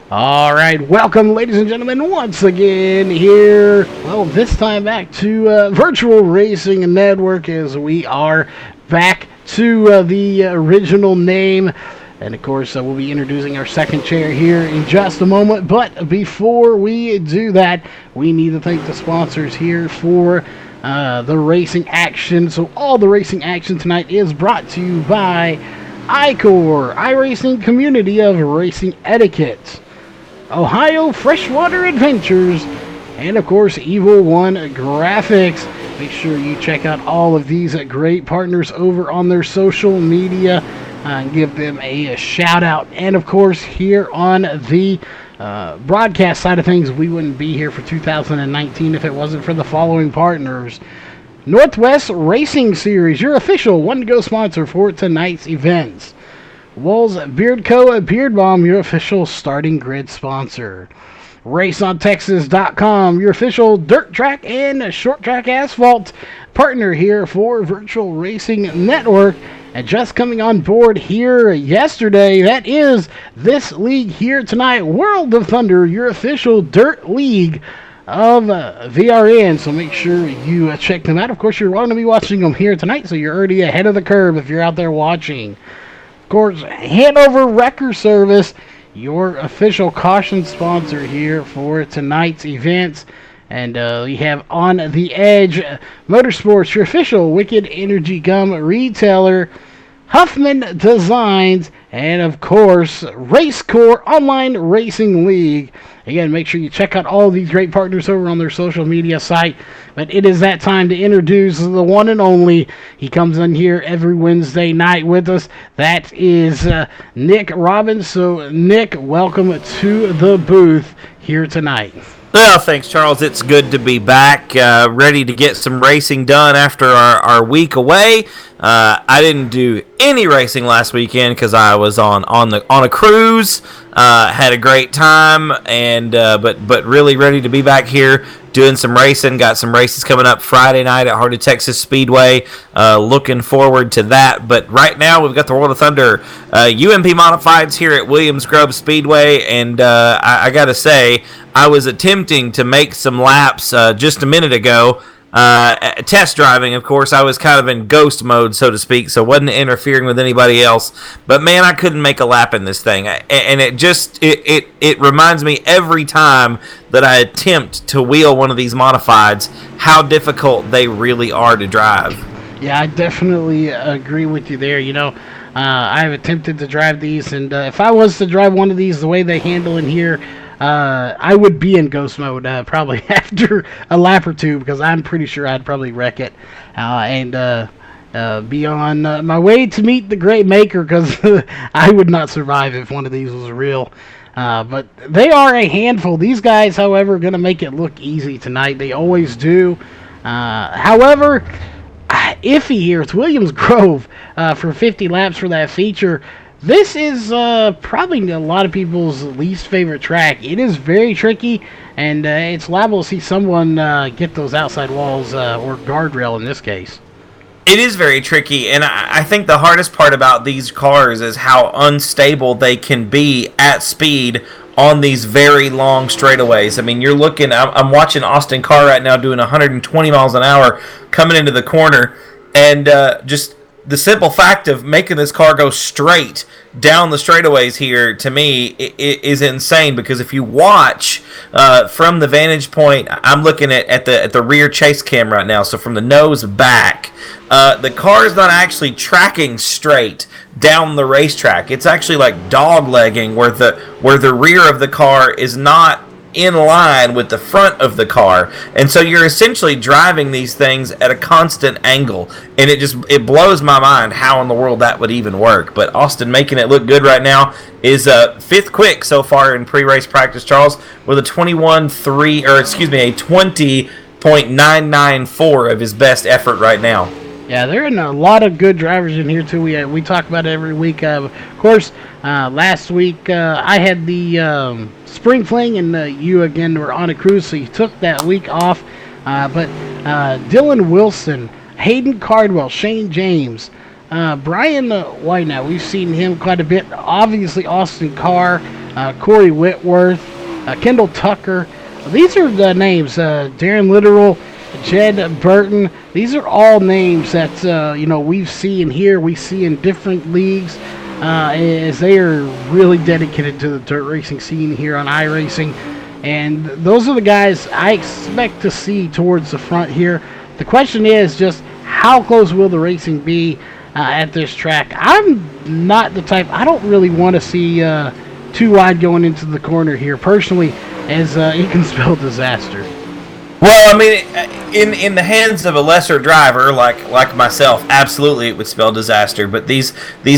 All right, welcome, ladies and gentlemen, once again here. Well, this time back to Virtual Racing Network as we are back to the original name. And of course, we'll be introducing our second chair here in just a moment. But before we do that, we need to thank the sponsors here for the racing action. So, all the racing action tonight is brought to you by iCore, iRacing Community of Racing Etiquette, Ohio Freshwater Adventures, and of course Evil One Graphics. Make sure you check out all of these great partners over on their social media and give them a shout out. And of course, here on the broadcast side of things, we wouldn't be here for 2019 if it wasn't for the following partners: Northwest Racing Series, your official one-to-go sponsor for tonight's events; Walls Beard Co. Beard Balm, your official starting grid sponsor; RaceOnTexas.com, your official dirt track and short track asphalt partner here for Virtual Racing Network. And just coming on board here yesterday, that is this league here tonight, World of Thunder, your official dirt league of VRN. So make sure you check them out. Of course, you're going to be watching them here tonight, so you're already ahead of the curve if you're out there watching. Of course, Hanover Wrecker Service, your official caution sponsor here for tonight's events. And we have On the Edge Motorsports, your official Wicked Energy Gum retailer; Huffman Designs, and of course, RaceCore Online Racing League. Again, make sure you check out all of these great partners over on their social media site. But it is that time to introduce the one and only. He comes in here every Wednesday night with us. That is Nick Robbins. So, Nick, welcome to the booth here tonight. Well, thanks, Charles. It's good to be back, ready to get some racing done after our week away. I didn't do any racing last weekend because I was on a cruise. Had a great time, and but really ready to be back here doing some racing. Got some races coming up Friday night at Heart of Texas Speedway. Looking forward to that. But right now we've got the World of Thunder UMP Modifieds here at Williams Grove Speedway, and I got to say, I was attempting to make some laps just a minute ago. Test driving, of course. I was kind of in ghost mode, so to speak, so wasn't interfering with anybody else. But man, I couldn't make a lap in this thing, and it reminds me every time that I attempt to wheel one of these modifieds how difficult they really are to drive. Yeah, I definitely agree with you there. I've attempted to drive these, and if I was to drive one of these the way they handle in here, I would be in ghost mode probably after a lap or two, because I'm pretty sure I'd probably wreck it and be on my way to meet the great maker, because I would not survive if one of these was real. But they are a handful. These guys, however, are going to make it look easy tonight. They always do. However, iffy here. It's Williams Grove for 50 laps for that feature. This is probably a lot of people's least favorite track. It is very tricky, and it's liable to see someone get those outside walls or guardrail in this case. It is very tricky, and I think the hardest part about these cars is how unstable they can be at speed on these very long straightaways. I mean, you're looking, I'm watching Austin Carr right now doing 120 miles an hour coming into the corner, and just the simple fact of making this car go straight down the straightaways here, to me, is insane. Because if you watch from the vantage point, I'm looking at the rear chase cam right now, so from the nose back, the car is not actually tracking straight down the racetrack. It's actually like dog legging, where the rear of the car is not in line with the front of the car, and so you're essentially driving these things at a constant angle, and it blows my mind how in the world that would even work. But Austin making it look good right now is fifth quick so far in pre-race practice, Charles, with a 20.994 of his best effort right now. Yeah, there are a lot of good drivers in here too. We talk about it every week. Of course, last week I had the spring fling, and you again were on a cruise, so you took that week off. But Dylan Wilson, Hayden Cardwell, Shane James, Brian White. Now we've seen him quite a bit. Obviously, Austin Carr. Corey Whitworth, Kendall Tucker. These are the names. Darren Literal, Jed Burton. These are all names that we've seen here. We see in different leagues as they are really dedicated to the dirt racing scene here on iRacing. And those are the guys I expect to see towards the front here. The question is just how close will the racing be at this track? I'm not the type. I don't really want to see too wide going into the corner here, personally, as it can spell disaster. Well, I mean, in the hands of a lesser driver like myself, absolutely it would spell disaster. But these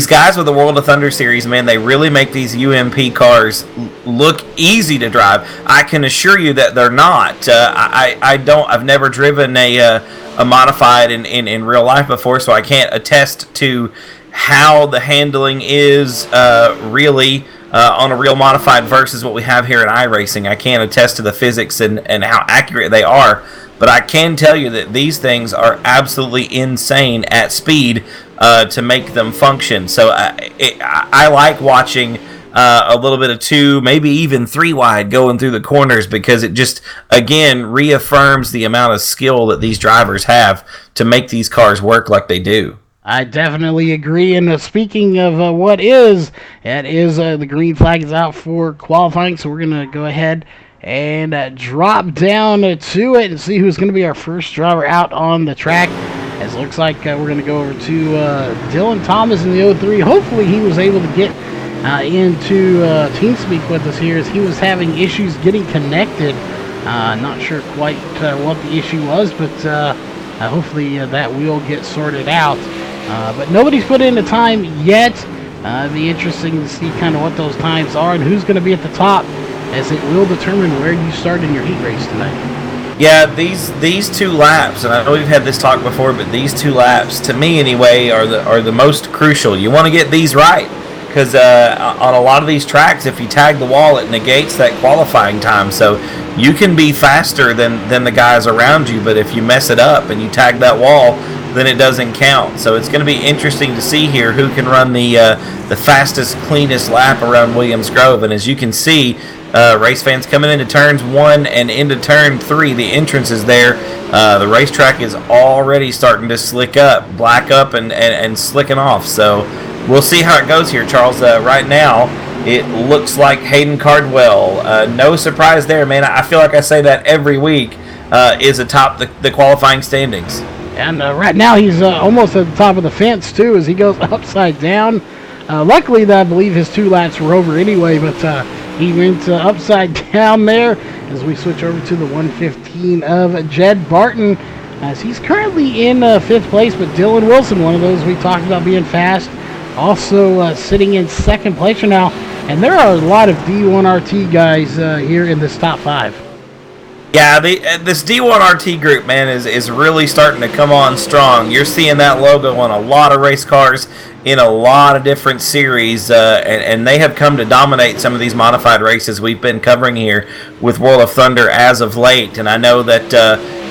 guys with the World of Thunder series, man, they really make these UMP cars look easy to drive. I can assure you that they're not. I've never driven a modified in real life before, so I can't attest to how the handling is really on a real modified versus what we have here in iRacing. I can't attest to the physics and how accurate they are, but I can tell you that these things are absolutely insane at speed to make them function. So I like watching a little bit of 2, maybe even 3 wide going through the corners, because it just, again, reaffirms the amount of skill that these drivers have to make these cars work like they do. I definitely agree. And speaking of what is, that is the green flag is out for qualifying. So we're going to go ahead and drop down to it and see who's going to be our first driver out on the track. As it looks like we're going to go over to Dylan Thomas in the 03. Hopefully he was able to get into TeamSpeak with us here, as he was having issues getting connected. Not sure quite what the issue was, but hopefully that will get sorted out. But nobody's put in the time yet. It'll be interesting to see kind of what those times are and who's going to be at the top, as it will determine where you start in your heat race tonight. Yeah, these 2 laps, and I know we've had this talk before, but these 2 laps, to me anyway, are the most crucial. You want to get these right, because on a lot of these tracks, if you tag the wall, it negates that qualifying time. So you can be faster than the guys around you, but if you mess it up and you tag that wall, then it doesn't count. So it's going to be interesting to see here who can run the fastest, cleanest lap around Williams Grove. And as you can see, race fans coming into turns 1 and into turn 3, the entrance is there. The racetrack is already starting to slick up, black up, and slicking off. So we'll see how it goes here, Charles. Right now, it looks like Hayden Cardwell. No surprise there, man. I feel like I say that every week, is atop the qualifying standings. And right now he's almost at the top of the fence, too, as he goes upside down. Luckily, I believe his 2 laps were over anyway, but he went upside down there as we switch over to the 115 of Jed Barton, as he's currently in 5th place, but Dylan Wilson, one of those we talked about being fast, also sitting in 2nd place right now. And there are a lot of D1RT guys here in this top 5. Yeah, this D1RT group, man, is really starting to come on strong. You're seeing that logo on a lot of race cars in a lot of different series, and they have come to dominate some of these modified races we've been covering here with World of Thunder as of late. And I know that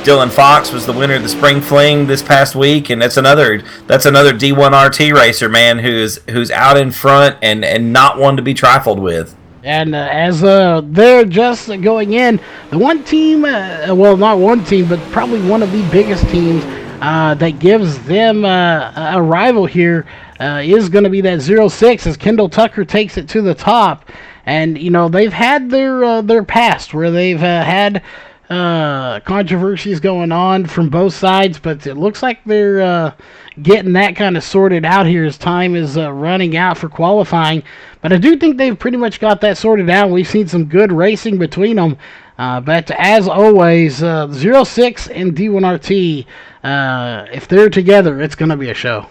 Dylan Fox was the winner of the Spring Fling this past week, and that's another D1RT racer, man, who's out in front and not one to be trifled with. And as they're just going in, the one team, well, not one team, but probably one of the biggest teams that gives them a rival here is going to be that 06, as Kendall Tucker takes it to the top. And, you know, they've had their past where they've had controversies going on from both sides, but it looks like they're getting that kind of sorted out here as time is running out for qualifying. But I do think they've pretty much got that sorted out. We've seen some good racing between them. But as always, 06 and D1RT, if they're together, it's going to be a show.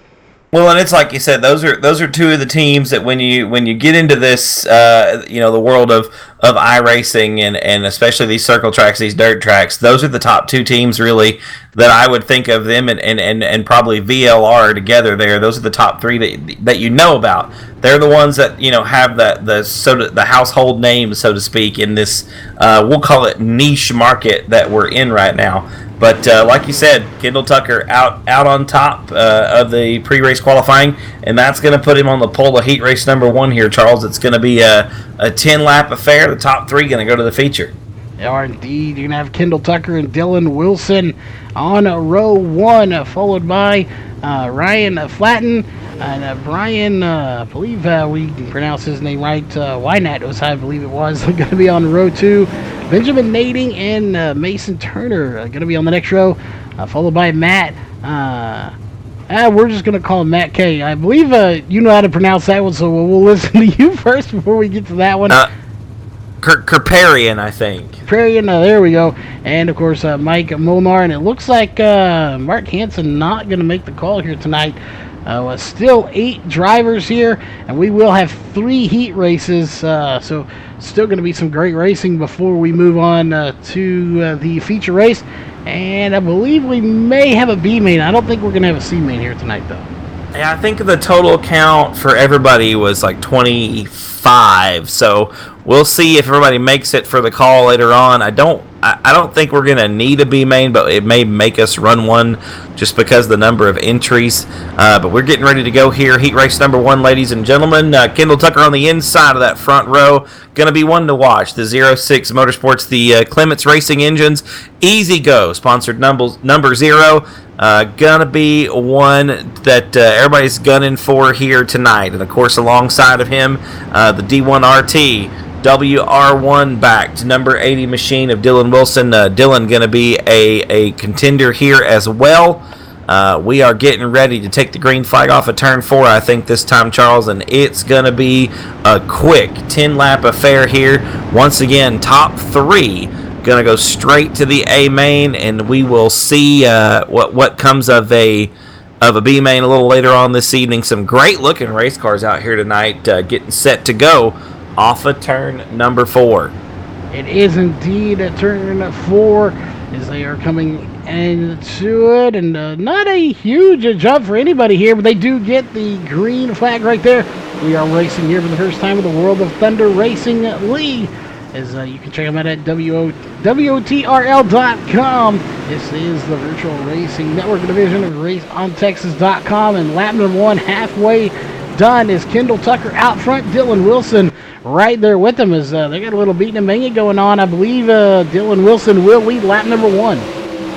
Well, and it's like you said, those are 2 of the teams that when you get into this, the world of of iRacing and especially these circle tracks, these dirt tracks, those are the top two teams really that I would think of them and probably VLR together there. Those are the top three that you know about. They're the ones that have the household name, so to speak, in this we'll call it niche market that we're in right now. But like you said, Kendall Tucker out on top of the pre-race qualifying, and that's going to put him on the pole of heat race number 1 here, Charles. It's going to be a 10-lap affair. The top 3 going to go to the feature. They are indeed. You're going to have Kendall Tucker and Dylan Wilson on row 1, followed by Ryan Flatten and Brian, I believe we can pronounce his name right, Wynat was, I believe it was, going to be on row 2. Benjamin Nading and Mason Turner going to be on the next row, followed by Matt. We're just going to call him Matt K. I believe you know how to pronounce that one, so we'll listen to you first before we get to that one. Kerparian, I think. Kerparian, there we go. And, of course, Mike Molnar. And it looks like Mark Hansen not going to make the call here tonight. Still 8 drivers here, and we will have 3 heat races. So still going to be some great racing before we move on to the feature race. And I believe we may have a B main. I don't think we're going to have a C main here tonight, though. Yeah, I think the total count for everybody was like 25. So we'll see if everybody makes it for the call later on. I don't think we're going to need a B main, but it may make us run one just because of the number of entries. But we're getting ready to go here. Heat race number 1, ladies and gentlemen. Kendall Tucker on the inside of that front row. Going to be one to watch. The 06 Motorsports, the Clements Racing Engines. Easy Go, sponsored number 0. Gonna be one that everybody's gunning for here tonight. And, of course, alongside of him, the D1RT. WR1 backed number 80 machine of Dylan Wilson. Dylan going to be a contender here as well. We are getting ready to take the green flag off of turn 4, I think, this time, Charles, and it's going to be a quick 10-lap affair here. Once again, top 3 going to go straight to the A main, and we will see what comes of a B main a little later on this evening. Some great looking race cars out here tonight, getting set to go off of turn number 4. It is indeed a turn 4 as they are coming into it, and not a huge jump for anybody here, but they do get the green flag right there. We are racing here for the first time in the World of Thunder Racing League. As you can check them out at WOTRL.com. This is the Virtual Racing Network division of RaceOnTexas.com, and lap number 1 halfway done is Kendall Tucker out front. Dylan Wilson right there with them as they got a little beating and banging going on. I believe Dylan Wilson will lead lap number 1.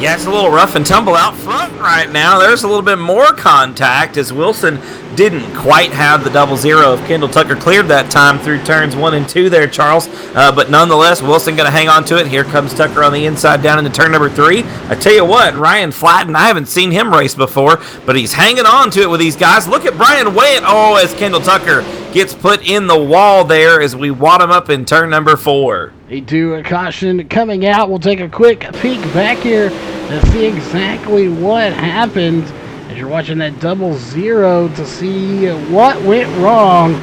Yeah, it's a little rough and tumble out front right now. There's a little bit more contact as Wilson didn't quite have the 00 of Kendall Tucker cleared that time through turns 1 and 2 there, Charles. But nonetheless, Wilson going to hang on to it. Here comes Tucker on the inside down into turn number 3. I tell you what, Ryan Flatten, I haven't seen him race before, but he's hanging on to it with these guys. Look at Brian Wyatt. Oh, as Kendall Tucker gets put in the wall there as we wad him up in turn number 4. They do a caution coming out. We'll take a quick peek back here to see exactly what happened as you're watching that 00 to see what went wrong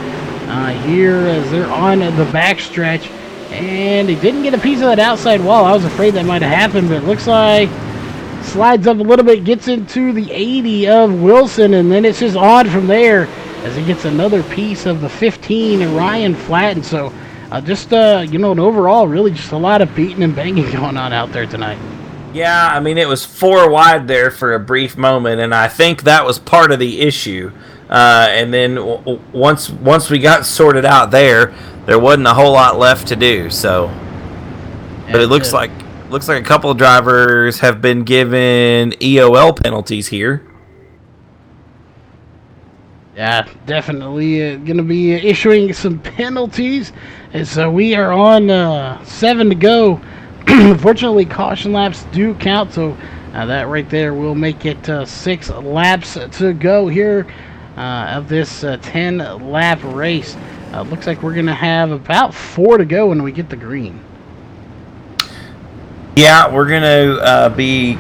here as they're on the backstretch. And he didn't get a piece of that outside wall. I was afraid that might have happened, but it looks like slides up a little bit, gets into the 80 of Wilson, and then it's just on from there as he gets another piece of the 15 and Ryan Flatten. So an overall, really just a lot of beating and banging going on out there tonight. Yeah, I mean, it was 4 wide there for a brief moment, and I think that was part of the issue. And then once we got sorted out there wasn't a whole lot left to do. So, but it looks like a couple of drivers have been given EOL penalties here. Yeah, definitely going to be issuing some penalties. And so we are on 7 to go. Unfortunately, caution laps do count, so that right there will make it 6 laps to go here of this 10-lap race. Looks like we're going to have about 4 to go when we get the green. Yeah, we're going to be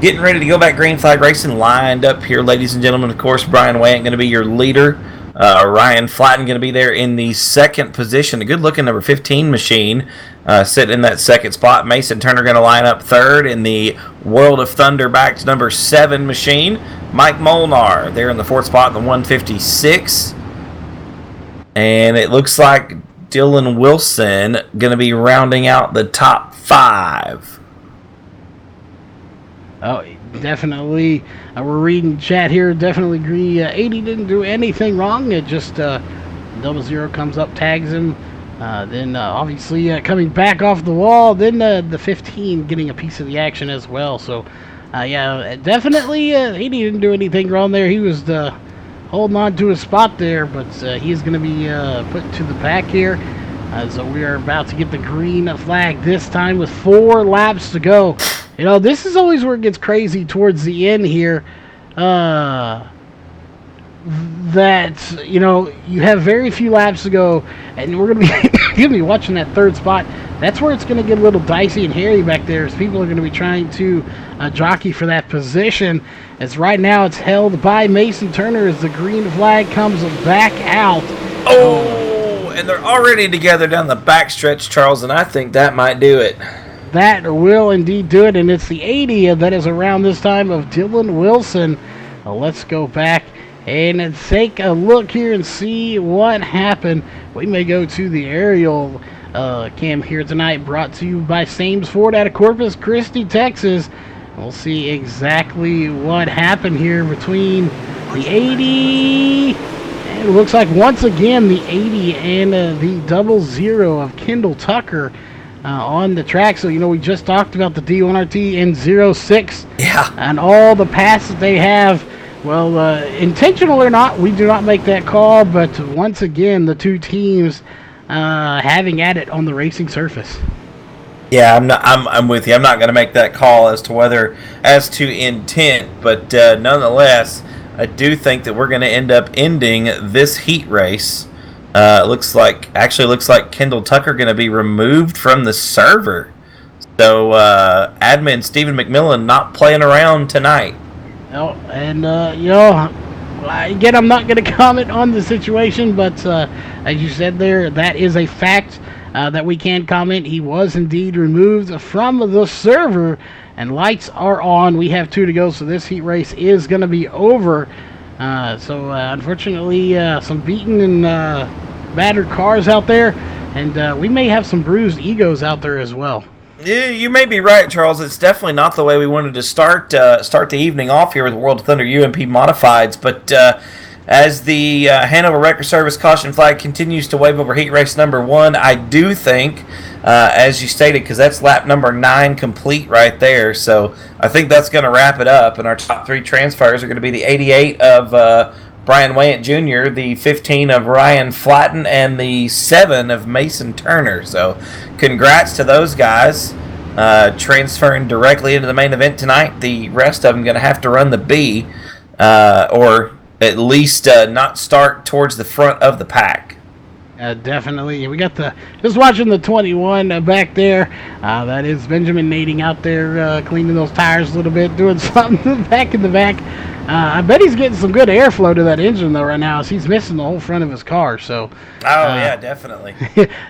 getting ready to go back green flag racing lined up here, ladies and gentlemen. Of course, Brian Wyatt going to be your leader Ryan Flatten going to be there in the second position. A good-looking number 15 machine sitting in that second spot. Mason Turner going to line up third in the World of Thunder backed number 7 machine. Mike Molnar there in the fourth spot in the 156. And it looks like Dylan Wilson going to be rounding out the top 5. Oh, definitely. We're reading chat here. Definitely agree. 80 didn't do anything wrong. It just 00 comes up, tags him. Then obviously coming back off the wall. Then the 15 getting a piece of the action as well. So, yeah, definitely 80 didn't do anything wrong there. He was holding on to his spot there, but he's going to be put to the back here. So we are about to get the green flag this time with 4 laps to go. You know, this is always where it gets crazy towards the end here. That, you know, you have very few laps to go, and we're going to be watching that third spot. That's where it's going to get a little dicey and hairy back there, as people are going to be trying to jockey for that position. As right now it's held by Mason Turner as the green flag comes back out. Oh, and they're already together down the backstretch, Charles, and I think that might do it. That will indeed do it, and it's the 80 that is around this time of Dylan Wilson. Let's go back and take a look here and see what happened. We may go to the aerial cam here tonight, brought to you by Sames Ford out of Corpus Christi, Texas. We'll see exactly what happened here between the 80, and it looks like once again the 80 and the 00 of Kendall Tucker on the track. So, you know, we just talked about the D1RT and 06. Yeah. And all the passes they have. Well, intentional or not, we do not make that call. But once again, the two teams having at it on the racing surface. Yeah, I'm with you. I'm not going to make that call as to intent, but nonetheless, I do think that we're going to end up ending this heat race. Looks like Kendall Tucker going to be removed from the server. So admin Stephen McMillan not playing around tonight. Oh, and you know, again, I'm not going to comment on the situation, but as you said there, that is a fact that we can comment. He was indeed removed from the server, and lights are on. We have 2 to go, so this heat race is going to be over. So unfortunately, some beaten and battered cars out there, and we may have some bruised egos out there as well. Yeah, you may be right, Charles. It's definitely not the way we wanted to start the evening off here with World of Thunder UMP Modifieds, but as the Hanover Record Service caution flag continues to wave over heat race number 1, I do think, as you stated, because that's lap number 9 complete right there, so I think that's going to wrap it up, and our top 3 transfers are going to be the 88 of Brian Wayant Jr., the 15 of Ryan Flatten, and the 7 of Mason Turner. So congrats to those guys transferring directly into the main event tonight. The rest of them going to have to run the B, or at least not start towards the front of the pack. Definitely. We got just watching the 21 back there. That is Benjamin Nading out there cleaning those tires a little bit, doing something back in the back. I bet he's getting some good airflow to that engine though right now, as he's missing the whole front of his car. So. Yeah, definitely.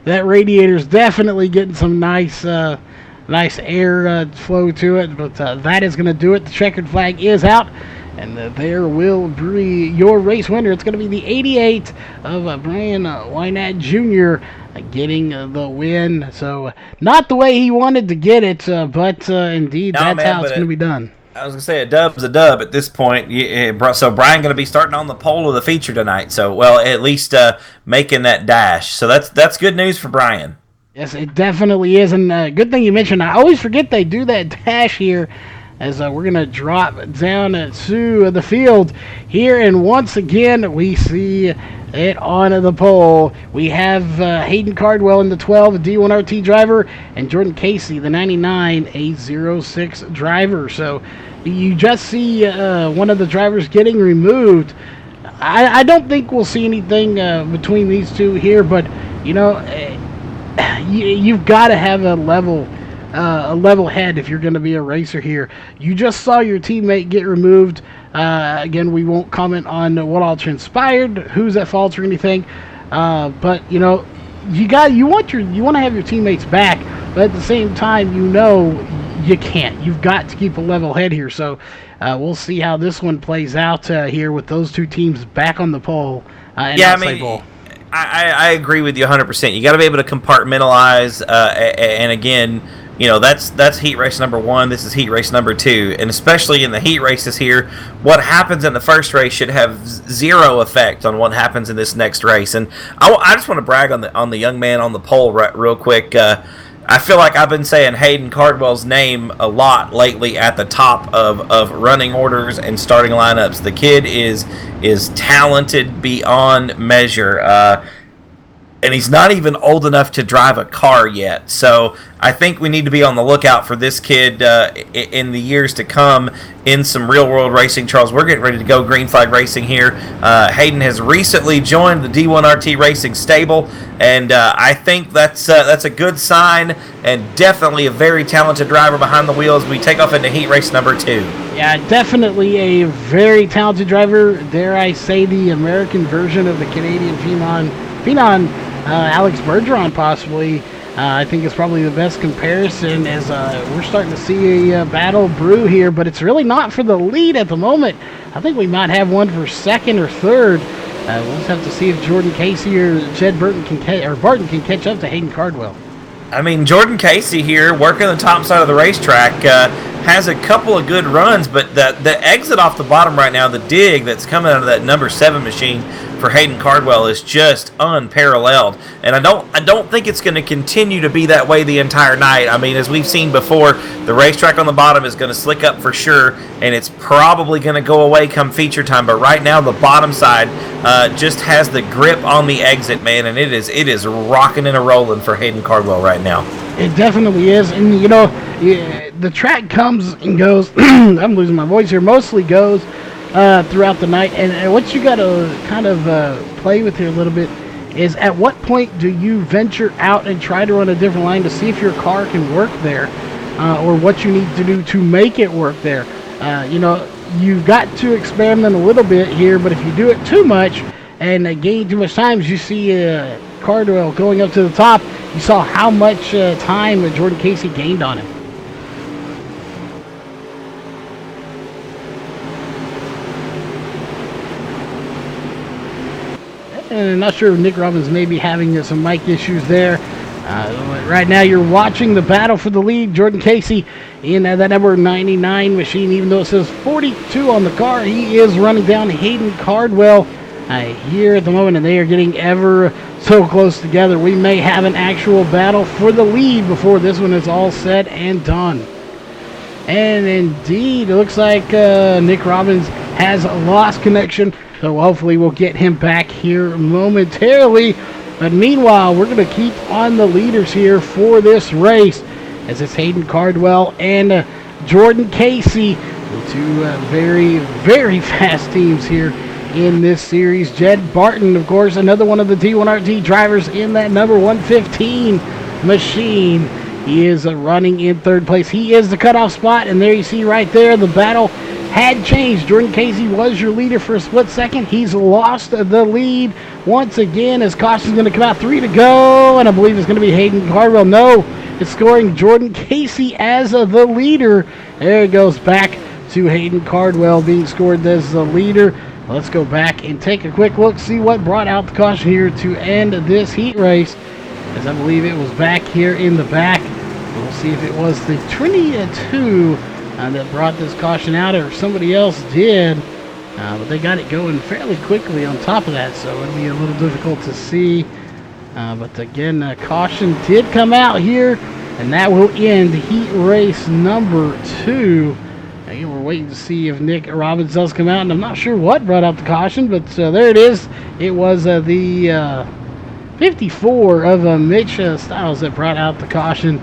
That radiator's definitely getting some nice air flow to it. But that is going to do it. The checkered flag is out. And there will be your race winner. It's going to be the 88 of Brian Wynat Jr. Getting the win. So not the way he wanted to get it, but indeed that's how it's going to be done. I was going to say a dub's a dub at this point. So Brian going to be starting on the pole of the feature tonight. So, well, at least making that dash. So that's good news for Brian. Yes, it definitely is. And good thing you mentioned. I always forget they do that dash here. As we're going to drop down to the field here. And once again, we see it on the pole. We have Hayden Cardwell in the 12, a D1RT driver, and Jordan Casey, the 99, a 06 driver. So you just see one of the drivers getting removed. I don't think we'll see anything between these two here, but, you know, you've got to have a level head if you're going to be a racer here. You just saw your teammate get removed Again, we won't comment on what all transpired, who's at fault or anything. But you know, you want to have your teammates back, but at the same time, you know you can't. You've got to keep a level head here. So we'll see how this one plays out here with those two teams back on the pole. I agree with you 100%. You got to be able to compartmentalize, and again, you know, that's heat race number 1. This is heat race number 2, and especially in the heat races here, what happens in the first race should have zero effect on what happens in this next race. And I just want to brag on the young man on the pole real quick. I feel like I've been saying Hayden Cardwell's name a lot lately at the top of running orders and starting lineups. The kid is talented beyond measure. And he's not even old enough to drive a car yet. So I think we need to be on the lookout for this kid in the years to come in some real-world racing. Charles, we're getting ready to go Green Flag Racing here. Hayden has recently joined the D1RT Racing stable, and I think that's a good sign and definitely a very talented driver behind the wheel as we take off into heat race number 2. Yeah, definitely a very talented driver. Dare I say the American version of the Canadian phenom, Alex Bergeron, possibly. I think it's probably the best comparison as we're starting to see a battle brew here, but it's really not for the lead at the moment. I think we might have one for second or third. We'll just have to see if Jordan Casey or Jed Burton Barton can catch up to Hayden Cardwell. I mean, Jordan Casey here, working the top side of the racetrack, has a couple of good runs, but the exit off the bottom right now, the dig that's coming out of that number 7 machine for Hayden Cardwell is just unparalleled, and I don't think it's going to continue to be that way the entire night. I mean, as we've seen before, the racetrack on the bottom is going to slick up for sure, and it's probably going to go away come feature time. But right now, the bottom side just has the grip on the exit, man, and it is rocking and a rolling for Hayden Cardwell right now. It definitely is, and you know, the track comes and goes. I'm losing my voice here. Mostly goes throughout the night, and what you got to kind of play with here a little bit is at what point do you venture out and try to run a different line to see if your car can work there, or what you need to do to make it work there. You know, you've got to experiment a little bit here, but if you do it too much and gain too much time, as you see Cardwell going up to the top, you saw how much time Jordan Casey gained on him. And I'm not sure if Nick Robbins may be having some mic issues there. Right now you're watching the battle for the lead. Jordan Casey in that number 99 machine, even though it says 42 on the car, he is running down Hayden Cardwell here at the moment, and they are getting ever so close together. We may have an actual battle for the lead before this one is all said and done. And indeed, it looks like Nick Robbins has lost connection, so hopefully we'll get him back here momentarily. But meanwhile, we're going to keep on the leaders here for this race, as it's Hayden Cardwell and Jordan Casey, the two very, very fast teams here in this series. Jed Barton, of course, another one of the D1RT drivers in that number 115 machine. He is running in third place. He is the cutoff spot, and there you see right there the battle had changed. Jordan Casey was your leader for a split second. He's lost the lead once again as caution's going to come out. 3 to go, and I believe it's going to be Hayden Cardwell. No, it's scoring Jordan Casey as the leader. There it goes back to Hayden Cardwell being scored as the leader. Let's go back and take a quick look, see what brought out the caution here to end this heat race, as I believe it was back here in the back. We'll see if it was the 22 that brought this caution out, or if somebody else did. But they got it going fairly quickly on top of that, so it'll be a little difficult to see. But again, caution did come out here, and that will end heat race number 2. Again, we're waiting to see if Nick Robbins does come out, and I'm not sure what brought out the caution, but there it is. It was the 54 of Mitch Stiles that brought out the caution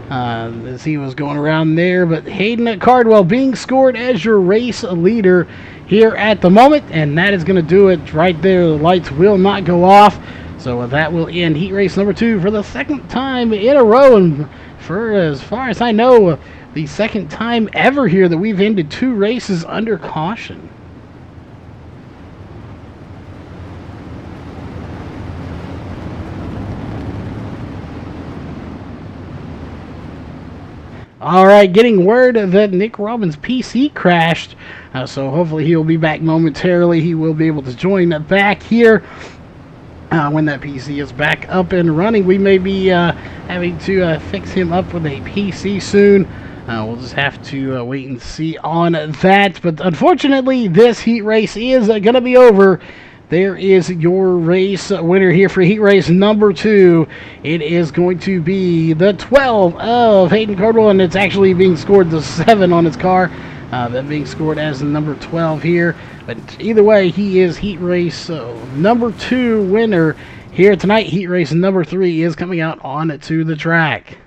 as he was going around there. But Hayden Cardwell being scored as your race leader here at the moment, and that is going to do it right there. The lights will not go off, so that will end heat race number 2 for the second time in a row, and for as far as I know, the second time ever here that we've ended 2 races under caution. All right, getting word that Nick Robbins' PC crashed, so hopefully he'll be back momentarily. He will be able to join back here when that PC is back up and running. We may be having to fix him up with a PC soon. We'll just have to wait and see on that. But unfortunately, this heat race is going to be over. There is your race winner here for heat race number 2. It is going to be the 12 of Hayden Cardwell, and it's actually being scored the 7 on his car. That being scored as the number 12 here. But either way, he is heat race number 2 winner here tonight. Heat race number 3 is coming out on to the track.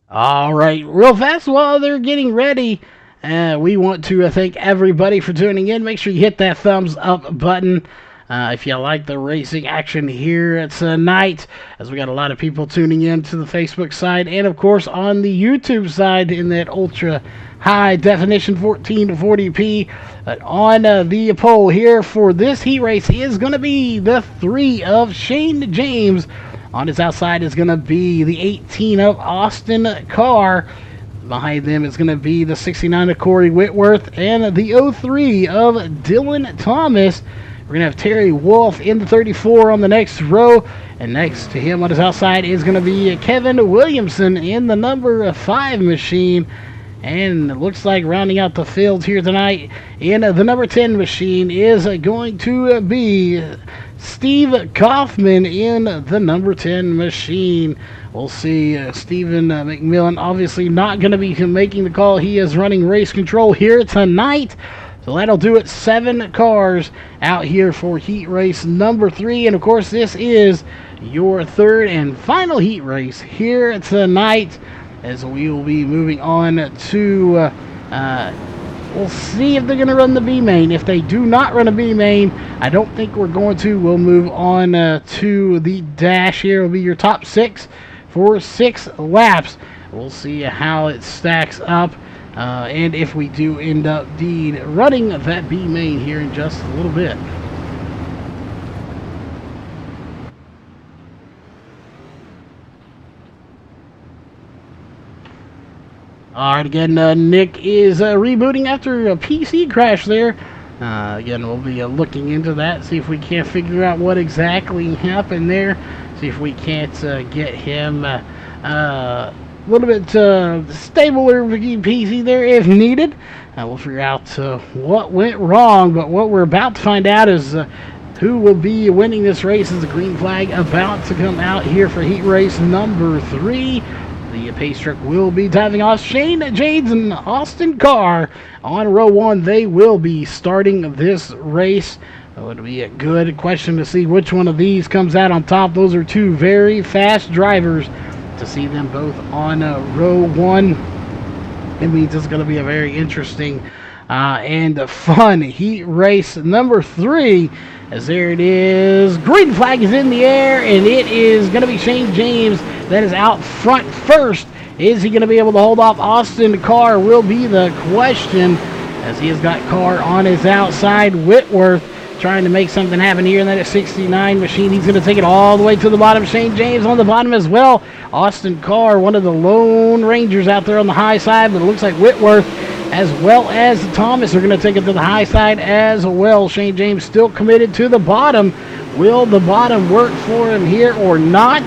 All right, real fast while they're getting ready, we want to thank everybody for tuning in. Make sure you hit that thumbs up button if you like the racing action here tonight, as we got a lot of people tuning in to the Facebook side and, of course, on the YouTube side in that ultra high definition 1440p. On the poll here for this heat race is going to be the 3 of Shane James. On his outside is going to be the 18 of Austin Carr. Behind them is going to be the 69 of Corey Whitworth and the 03 of Dylan Thomas. We're going to have Terry Wolf in the 34 on the next row. And next to him on his outside is going to be Kevin Williamson in the number 5 machine. And it looks like rounding out the field here tonight in the number 10 machine is going to be Steve Kaufman in the number 10 machine. We'll see Stephen McMillan obviously not going to be making the call. He is running race control here tonight. So that'll do it. 7 cars out here for heat race number 3. And of course, this is your third and final heat race here tonight, as we will be moving on to we'll see if they're going to run the B main. If they do not run a B main, I don't think we're going to. We'll move on to the dash here. Will be your top 6 for 6 laps. We'll see how it stacks up. And if we do end up indeed running that B main here in just a little bit. Alright, again, Nick is rebooting after a PC crash there. Again, we'll be looking into that, see if we can't figure out what exactly happened there. See if we can't get him a little bit stabler PC there if needed. We'll figure out what went wrong, but what we're about to find out is who will be winning this race. Is the green flag about to come out here for heat race number 3. The pace truck will be diving off. Shane James and Austin Carr on row 1. They will be starting this race. It would be a good question to see which one of these comes out on top. Those are 2 very fast drivers. To see them both on row 1, it means it's going to be a very interesting and fun heat race number 3. As there it is, green flag is in the air, and it is going to be Shane James that is out front first. Is he going to be able to hold off Austin Carr will be the question, as he has got Carr on his outside. Whitworth trying to make something happen here in that 69 machine. He's going to take it all the way to the bottom. Shane James on the bottom as well. Austin Carr, one of the lone rangers out there on the high side, but it looks like Whitworth as well as Thomas are going to take it to the high side as well. Shane James still committed to the bottom. Will the bottom work for him here or not?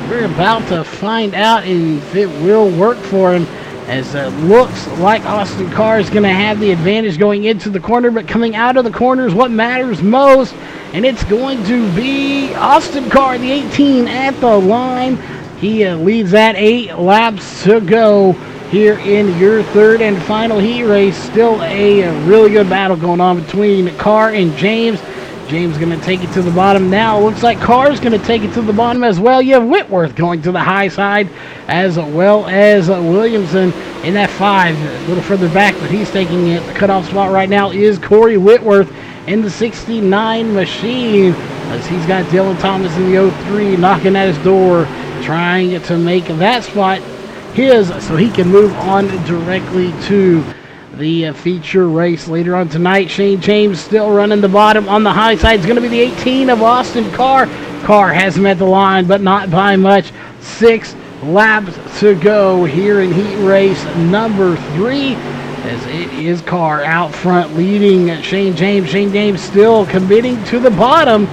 We're about to find out if it will work for him, as it looks like Austin Carr is going to have the advantage going into the corner, but coming out of the corner is what matters most, and it's going to be Austin Carr, the 18 at the line. He leads that 8 laps to go here in your third and final heat race. Still a really good battle going on between Carr and James. James going to take it to the bottom now. Looks like Carr's going to take it to the bottom as well. You have Whitworth going to the high side, as well as Williamson in that 5. A little further back, but he's taking it. The cutoff spot right now is Corey Whitworth in the 69 machine, as he's got Dylan Thomas in the 03 knocking at his door, trying to make that spot his so he can move on directly to the feature race later on tonight. Shane James still running the bottom. On the high side is going to be the 18 of Austin Carr. Carr has him at the line, but not by much. 6 laps to go here in heat race number 3, as it is Carr out front leading Shane James. Shane James still committing to the bottom,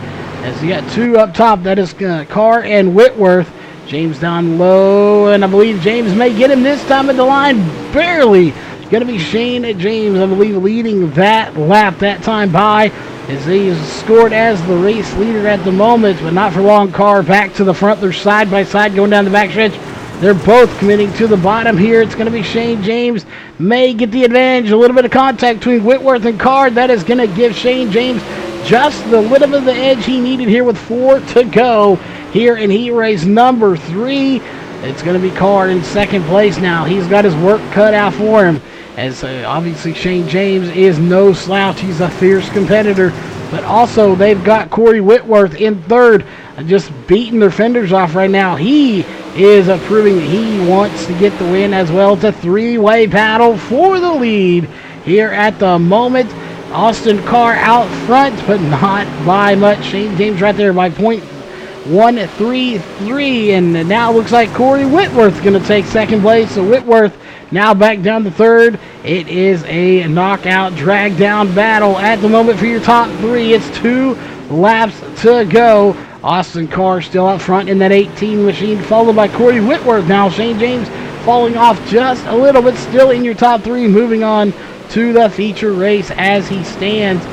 as you got 2 up top. That is Carr and Whitworth. James down low, and I believe James may get him this time at the line. Barely. Going to be Shane James, I believe, leading that lap that time by, as he is scored as the race leader at the moment, but not for long. Carr back to the front. They're side by side going down the back stretch. They're both committing to the bottom here. It's going to be Shane James may get the advantage. A little bit of contact between Whitworth and Carr. That is going to give Shane James just the little bit of the edge he needed here with 4 to go here in heat race number 3. It's going to be Carr in second place now. He's got his work cut out for him, as obviously Shane James is no slouch. He's a fierce competitor. But also they've got Corey Whitworth in third, just beating their fenders off right now. He is proving that he wants to get the win as well. It's a 3-way battle for the lead here at the moment. Austin Carr out front, but not by much. Shane James right there by 0.133, and now it looks like Corey Whitworth's going to take second place. So Whitworth now back down to third. It is a knockout, drag down battle at the moment for your top 3. It's 2 laps to go. Austin Carr still up front in that 18 machine, followed by Corey Whitworth. Now Shane James falling off just a little bit, still in your top 3, moving on to the feature race as he stands.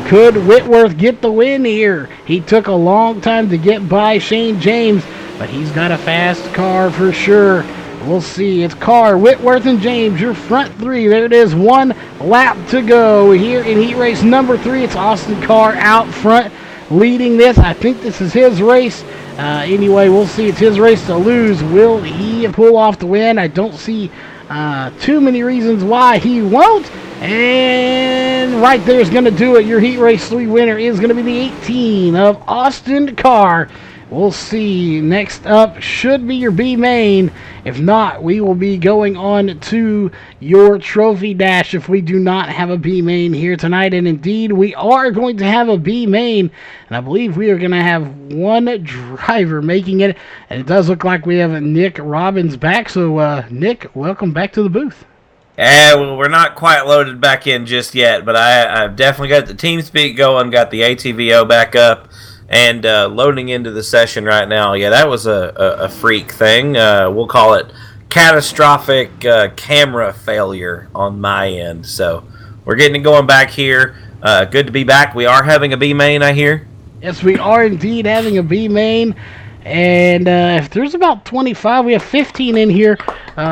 Could Whitworth get the win here? He took a long time to get by Shane James, but he's got a fast car for sure. We'll see. It's Carr, Whitworth, and James, your front 3. There it is, 1 lap to go here in heat race number 3. It's Austin Carr out front leading this. I think this is his race. Anyway, we'll see. It's his race to lose. Will he pull off the win? I don't see too many reasons why he won't. And right there is going to do it. Your heat race 3 winner is going to be the 18 of Austin Carr. We'll see. Next up should be your B main. If not, we will be going on to your trophy dash if we do not have a B main here tonight. And indeed, we are going to have a B main. And I believe we are going to have 1 driver making it. And it does look like we have Nick Robbins back. So, Nick, welcome back to the booth. Well, we're not quite loaded back in just yet, but I've definitely got the TeamSpeak going, got the ATVO back up, and loading into the session right now. Yeah, that was a freak thing. We'll call it catastrophic camera failure on my end. So we're getting it going back here. Good to be back. We are having a B main, I hear. Yes, we are indeed having a B main. And if there's about 25, we have 15 in here.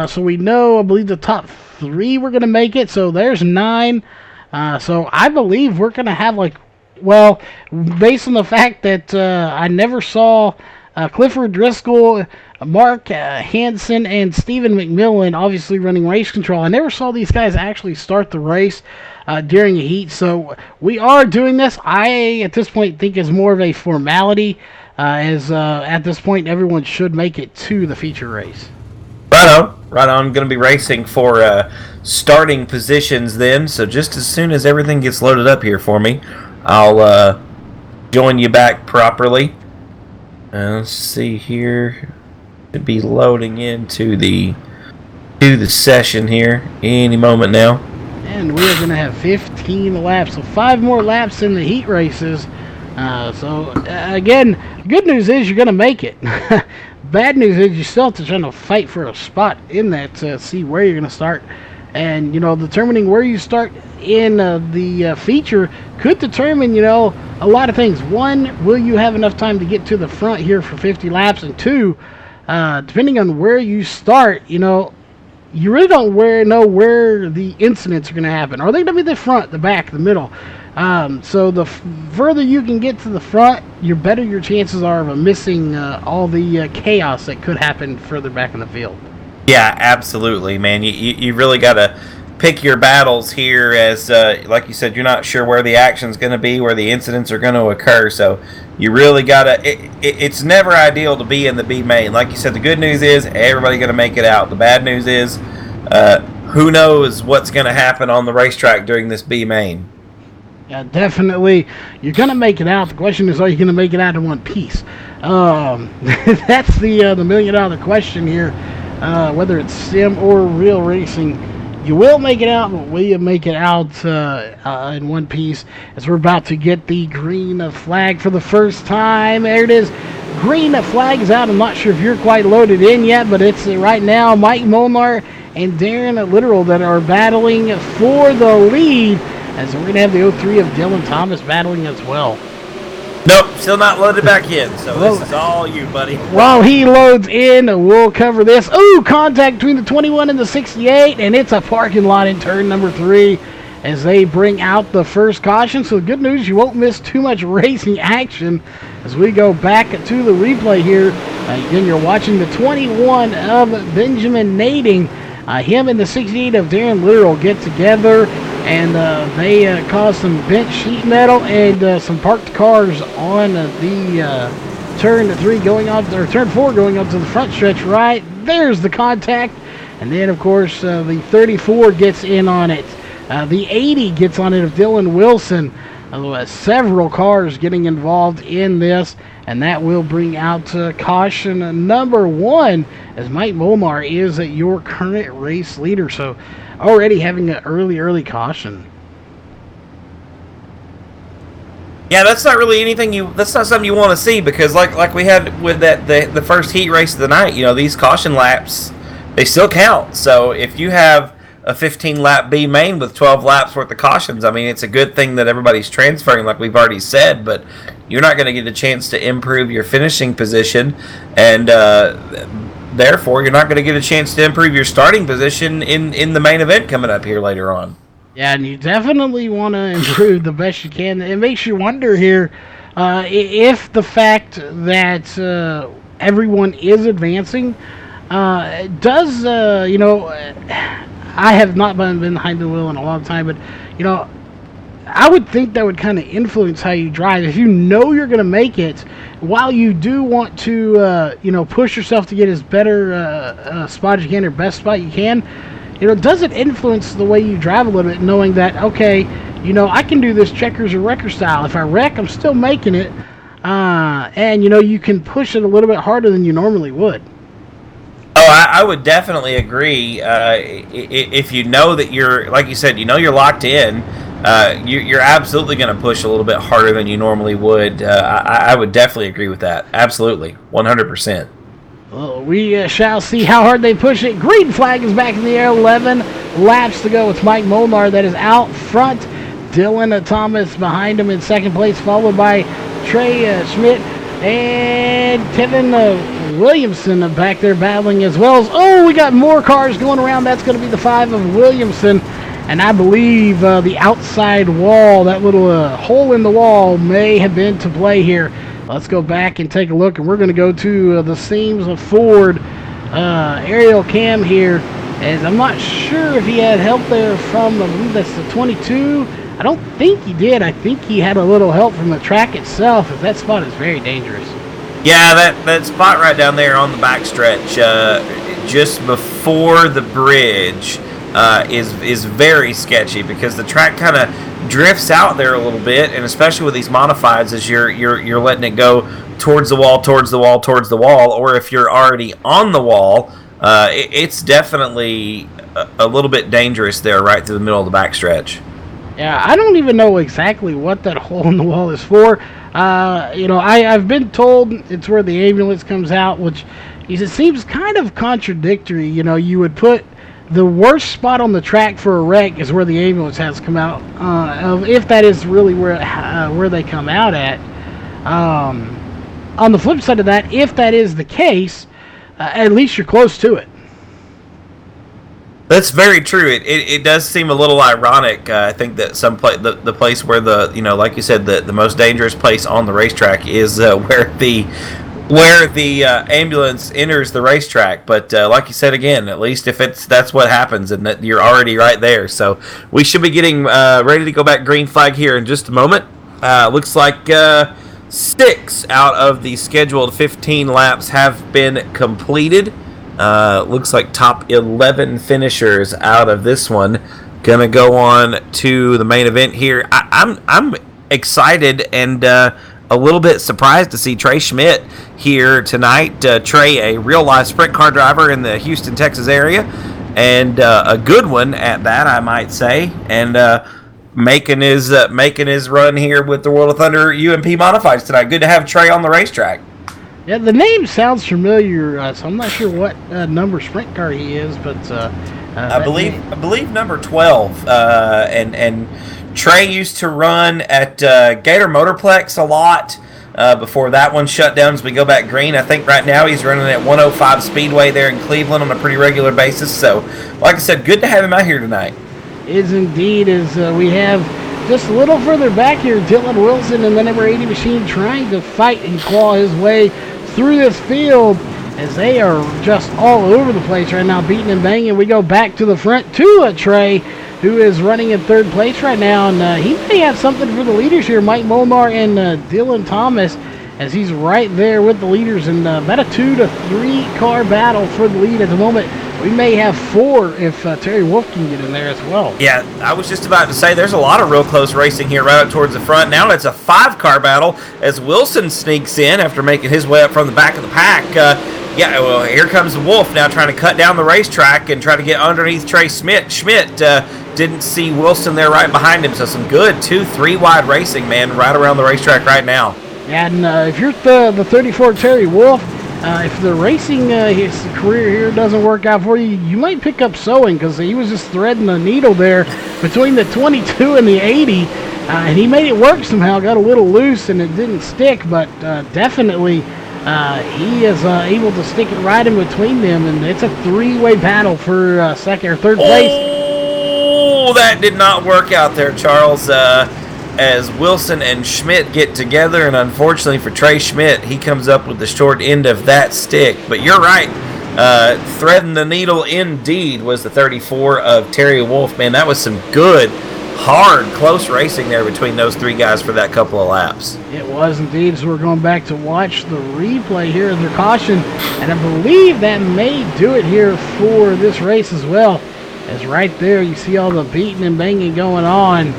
So we know, I believe, the top 3 we're going to make it. So there's 9. So I believe we're going to have, like, well, based on the fact that I never saw Clifford Driscoll, Mark Hansen, and Stephen McMillan obviously running race control. I never saw these guys actually start the race during a heat. So we are doing this. I, at this point, think is more of a formality, as at this point, everyone should make it to the feature race. Right on. Right on. I'm going to be racing for starting positions then. So just as soon as everything gets loaded up here for me, I'll join you back properly. Let's see here. Should be loading into the session here any moment now. And we're going to have 15 laps, so 5 more laps in the heat races. Again, good news is you're going to make it. Bad news is you still have to try to fight for a spot in that to see where you're going to start. And, determining where you start in the feature could determine, a lot of things. 1, will you have enough time to get to the front here for 50 laps? And 2, depending on where you start, you really don't know where the incidents are going to happen. Are they going to be the front, the back, the middle? So the further you can get to the front, the better your chances are of missing all the chaos that could happen further back in the field. Yeah, absolutely, man. You really got to pick your battles here, as like you said, you're not sure where the action's going to be, where the incidents are going to occur. So you really got to. It's never ideal to be in the B main. Like you said, the good news is everybody's going to make it out. The bad news is who knows what's going to happen on the racetrack during this B main. Yeah, definitely. You're going to make it out. The question is, are you going to make it out in one piece? That's the million-dollar question here. Whether it's sim or real racing, you will make it out, but will you make it out in one piece? As we're about to get the green flag for the first time. There it is. Green flag is out. I'm not sure if you're quite loaded in yet, but it's right now Mike Molnar and Darren Literal that are battling for the lead. As we're going to have the 03 of Dylan Thomas battling as well. Nope, still not loaded back in, so this is all you, buddy. While he loads in, we'll cover this. Ooh, contact between the 21 and the 68, and it's a parking lot in turn number 3 as they bring out the first caution. So good news, you won't miss too much racing action as we go back to the replay here. Again, you're watching the 21 of Benjamin Nading. Him and the 68 of Darren Literal get together, and they cause some bent sheet metal and some parked cars on the turn 3 going on, or turn 4 going up to the front stretch. Right there's the contact, and then of course the 34 gets in on it. The 80 gets on it of Dylan Wilson. Several cars getting involved in this, and that will bring out caution number 1 as Mike Molnar is your current race leader. So already having an early caution. Yeah, that's not really anything that's not something you want to see, because like we had with the first heat race of the night, these caution laps, they still count. So if you have a 15-lap B main with 12 laps worth of cautions, I mean, it's a good thing that everybody's transferring, like we've already said, but you're not going to get a chance to improve your finishing position, and therefore you're not going to get a chance to improve your starting position in the main event coming up here later on. Yeah, and you definitely want to improve the best you can. It makes you wonder here if the fact that everyone is advancing does, I have not been behind the wheel in a long time, but, I would think that would kind of influence how you drive. If you know you're going to make it, while you do want to, push yourself to get as better spot as you can, or best spot you can, does it influence the way you drive a little bit, knowing that, okay, I can do this checkers or wrecker style. If I wreck, I'm still making it, and, you can push it a little bit harder than you normally would. Oh, I would definitely agree. If you know that you're, like you said, you're locked in, you're absolutely going to push a little bit harder than you normally would. I would definitely agree with that. Absolutely. 100%. Well, we shall see how hard they push it. Green flag is back in the air. 11 laps to go. It's Mike Molnar that is out front. Dylan Thomas behind him in second place, followed by Trey Schmidt and Kevin Williamson back there battling as well. We got more cars going around. That's going to be the 5 of Williamson. And I believe the outside wall, that little hole in the wall, may have been to play here. Let's go back and take a look, and we're going to go to the Seams of Ford aerial cam here, as I'm not sure if he had help there from, I believe that's the 22. I don't think he did. I think he had a little help from the track itself, as that spot is very dangerous. Yeah, that spot right down there on the backstretch, just before the bridge, is very sketchy, because the track kind of drifts out there a little bit, and especially with these modifieds, as you're letting it go towards the wall, or if you're already on the wall, it's definitely a little bit dangerous there right through the middle of the backstretch. Yeah, I don't even know exactly what that hole in the wall is for. I've been told it's where the ambulance comes out, which it seems kind of contradictory. You would put the worst spot on the track for a wreck is where the ambulance has to come out, if that is really where they come out at. On the flip side of that, if that is the case, at least you're close to it. That's very true. It does seem a little ironic. I think that the place where like you said, the most dangerous place on the racetrack is where the ambulance enters the racetrack. But like you said again, at least if that's what happens, and that you're already right there. So we should be getting ready to go back green flag here in just a moment. Looks like 6 out of the scheduled 15 laps have been completed. Looks like top 11 finishers out of this one. Gonna go on to the main event here. I'm excited and a little bit surprised to see Trey Schmidt here tonight. Trey, a real life sprint car driver in the Houston, Texas area, and a good one at that, I might say. And making his run here with the World of Thunder UMP Modifieds tonight. Good to have Trey on the racetrack. Yeah, the name sounds familiar, so I'm not sure what number sprint car he is, but I believe number 12. And Trey used to run at Gator Motorplex a lot before that one shut down as we go back green. I think right now he's running at 105 Speedway there in Cleveland on a pretty regular basis. So, like I said, good to have him out here tonight. Is indeed, as we have just a little further back here, Dylan Wilson and the number 80 machine trying to fight and claw his way through this field as they are just all over the place right now, beating and banging. We go back to the front to Trey, who is running in third place right now, and he may have something for the leaders here, Mike Molnar and Dylan Thomas, as he's right there with the leaders in about a 2 to 3 car battle for the lead at the moment. We may have 4 if Terry Wolf can get in there as well. Yeah, I was just about to say there's a lot of real close racing here right up towards the front. Now it's a 5-car battle as Wilson sneaks in after making his way up from the back of the pack. Yeah, well, here comes Wolf now trying to cut down the racetrack and try to get underneath Trey Schmidt. Didn't see Wilson there right behind him, so some good 2-3 wide racing, man, right around the racetrack right now. Yeah, and if you're the 34 Terry Wolf, if the racing his career here doesn't work out for you, you might pick up sewing, because he was just threading the needle there between the 22 and the 80, and he made it work somehow. Got a little loose and it didn't stick, but definitely he is able to stick it right in between them, and it's a 3-way battle for second or third place. Oh, that did not work out there, Charles. As Wilson and Schmidt get together, and unfortunately for Trey Schmidt, he comes up with the short end of that stick. But you're right, threading the needle indeed was the 34 of Terry Wolf. Man, that was some good, hard, close racing there between those 3 guys for that couple of laps. It was indeed, so we're going back to watch the replay here under caution, and I believe that may do it here for this race as well, as right there you see all the beating and banging going on.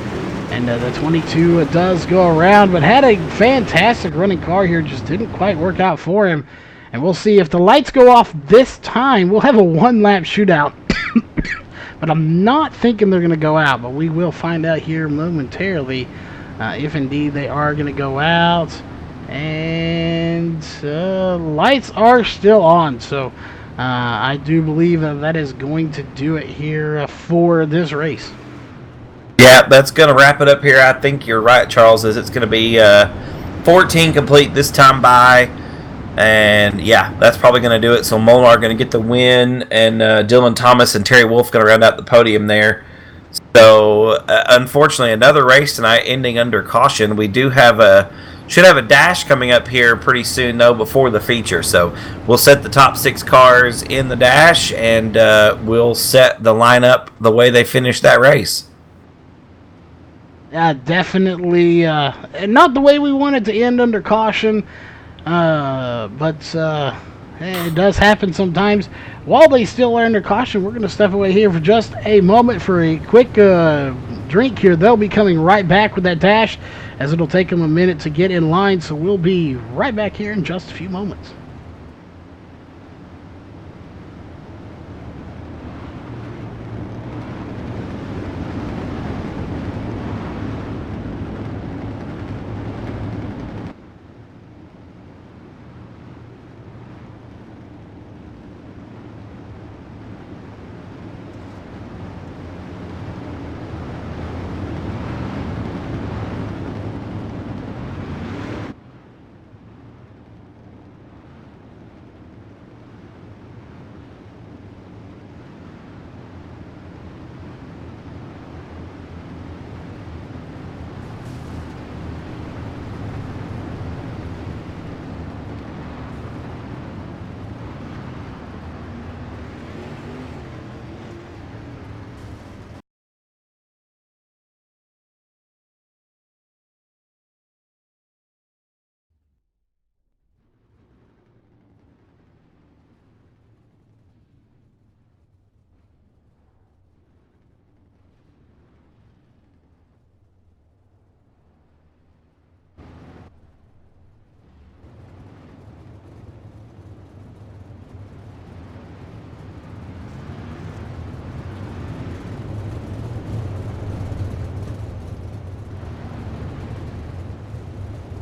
And the 22 does go around, but had a fantastic running car here. Just didn't quite work out for him. And we'll see if the lights go off this time. We'll have a 1-lap shootout. But I'm not thinking they're going to go out. But we will find out here momentarily if indeed they are going to go out. And lights are still on. So I do believe that is going to do it here for this race. Yeah, that's going to wrap it up here. I think you're right, Charles, as it's going to be 14 complete this time by. And, yeah, that's probably going to do it. So Molnar going to get the win, and Dylan Thomas and Terry Wolf going to round out the podium there. So, unfortunately, another race tonight ending under caution. We do have should have a dash coming up here pretty soon, though, before the feature. So we'll set the top 6 cars in the dash, and we'll set the lineup the way they finish that race. Definitely not the way we want it to end under caution, but it does happen sometimes. While they still are under caution, we're going to step away here for just a moment for a quick drink here. They'll be coming right back with that dash, as it'll take them a minute to get in line, so we'll be right back here in just a few moments.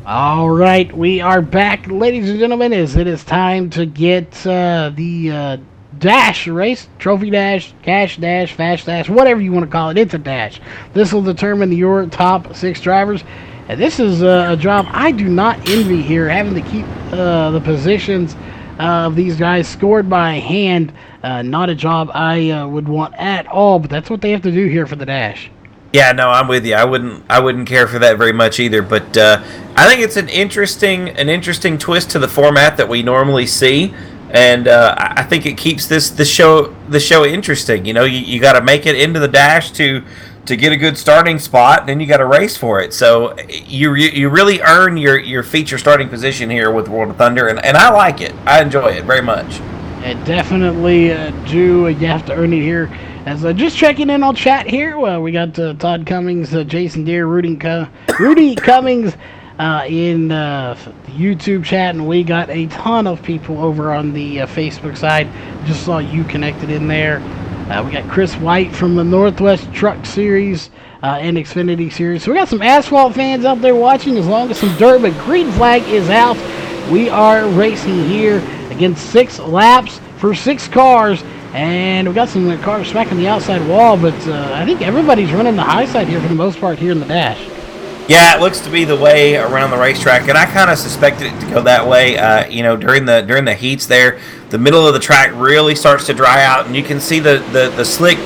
All right, we are back, ladies and gentlemen, as it is time to get the dash race, trophy dash, cash dash, fast dash, whatever you want to call it. It's a dash. This will determine your top 6 drivers. And this is a job I do not envy here, having to keep the positions of these guys scored by hand. Not a job I would want at all, but that's what they have to do here for the dash. Yeah, no, I'm with you. I wouldn't care for that very much either. But I think it's an interesting twist to the format that we normally see, and I think it keeps the show interesting. You know, you got to make it into the dash to get a good starting spot, and then you got to race for it. So you really earn your feature starting position here with World of Thunder, and I like it. I enjoy it very much. It definitely do. You have to earn it here. As just checking in on chat here, we got Todd Cummings, Jason Deere, Rudy Cummings in the YouTube chat, and we got a ton of people over on the Facebook side. Just saw you connected in there. We got Chris White from the Northwest Truck Series and Xfinity Series. So we got some asphalt fans out there watching, as long as some dirt, but green flag is out. We are racing here against 6 laps for 6 cars. And we got some cars smacking the outside wall, but I think everybody's running the high side here for the most part here in the dash. Yeah, it looks to be the way around the racetrack, and I kind of suspected it to go that way. During the heats there, the middle of the track really starts to dry out, and you can see the slick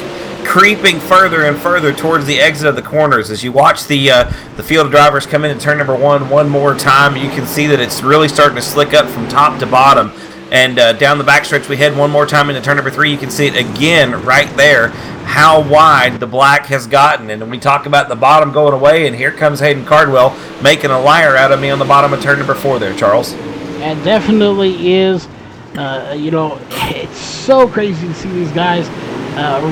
creeping further and further towards the exit of the corners. As you watch the field of drivers come in turn number one more time, you can see that it's really starting to slick up from top to bottom. And down the backstretch, we head one more time into turn number 3. You can see it again right there, how wide the black has gotten. And when we talk about the bottom going away, and here comes Hayden Cardwell making a liar out of me on the bottom of turn number 4 there, Charles. It definitely is. It's so crazy to see these guys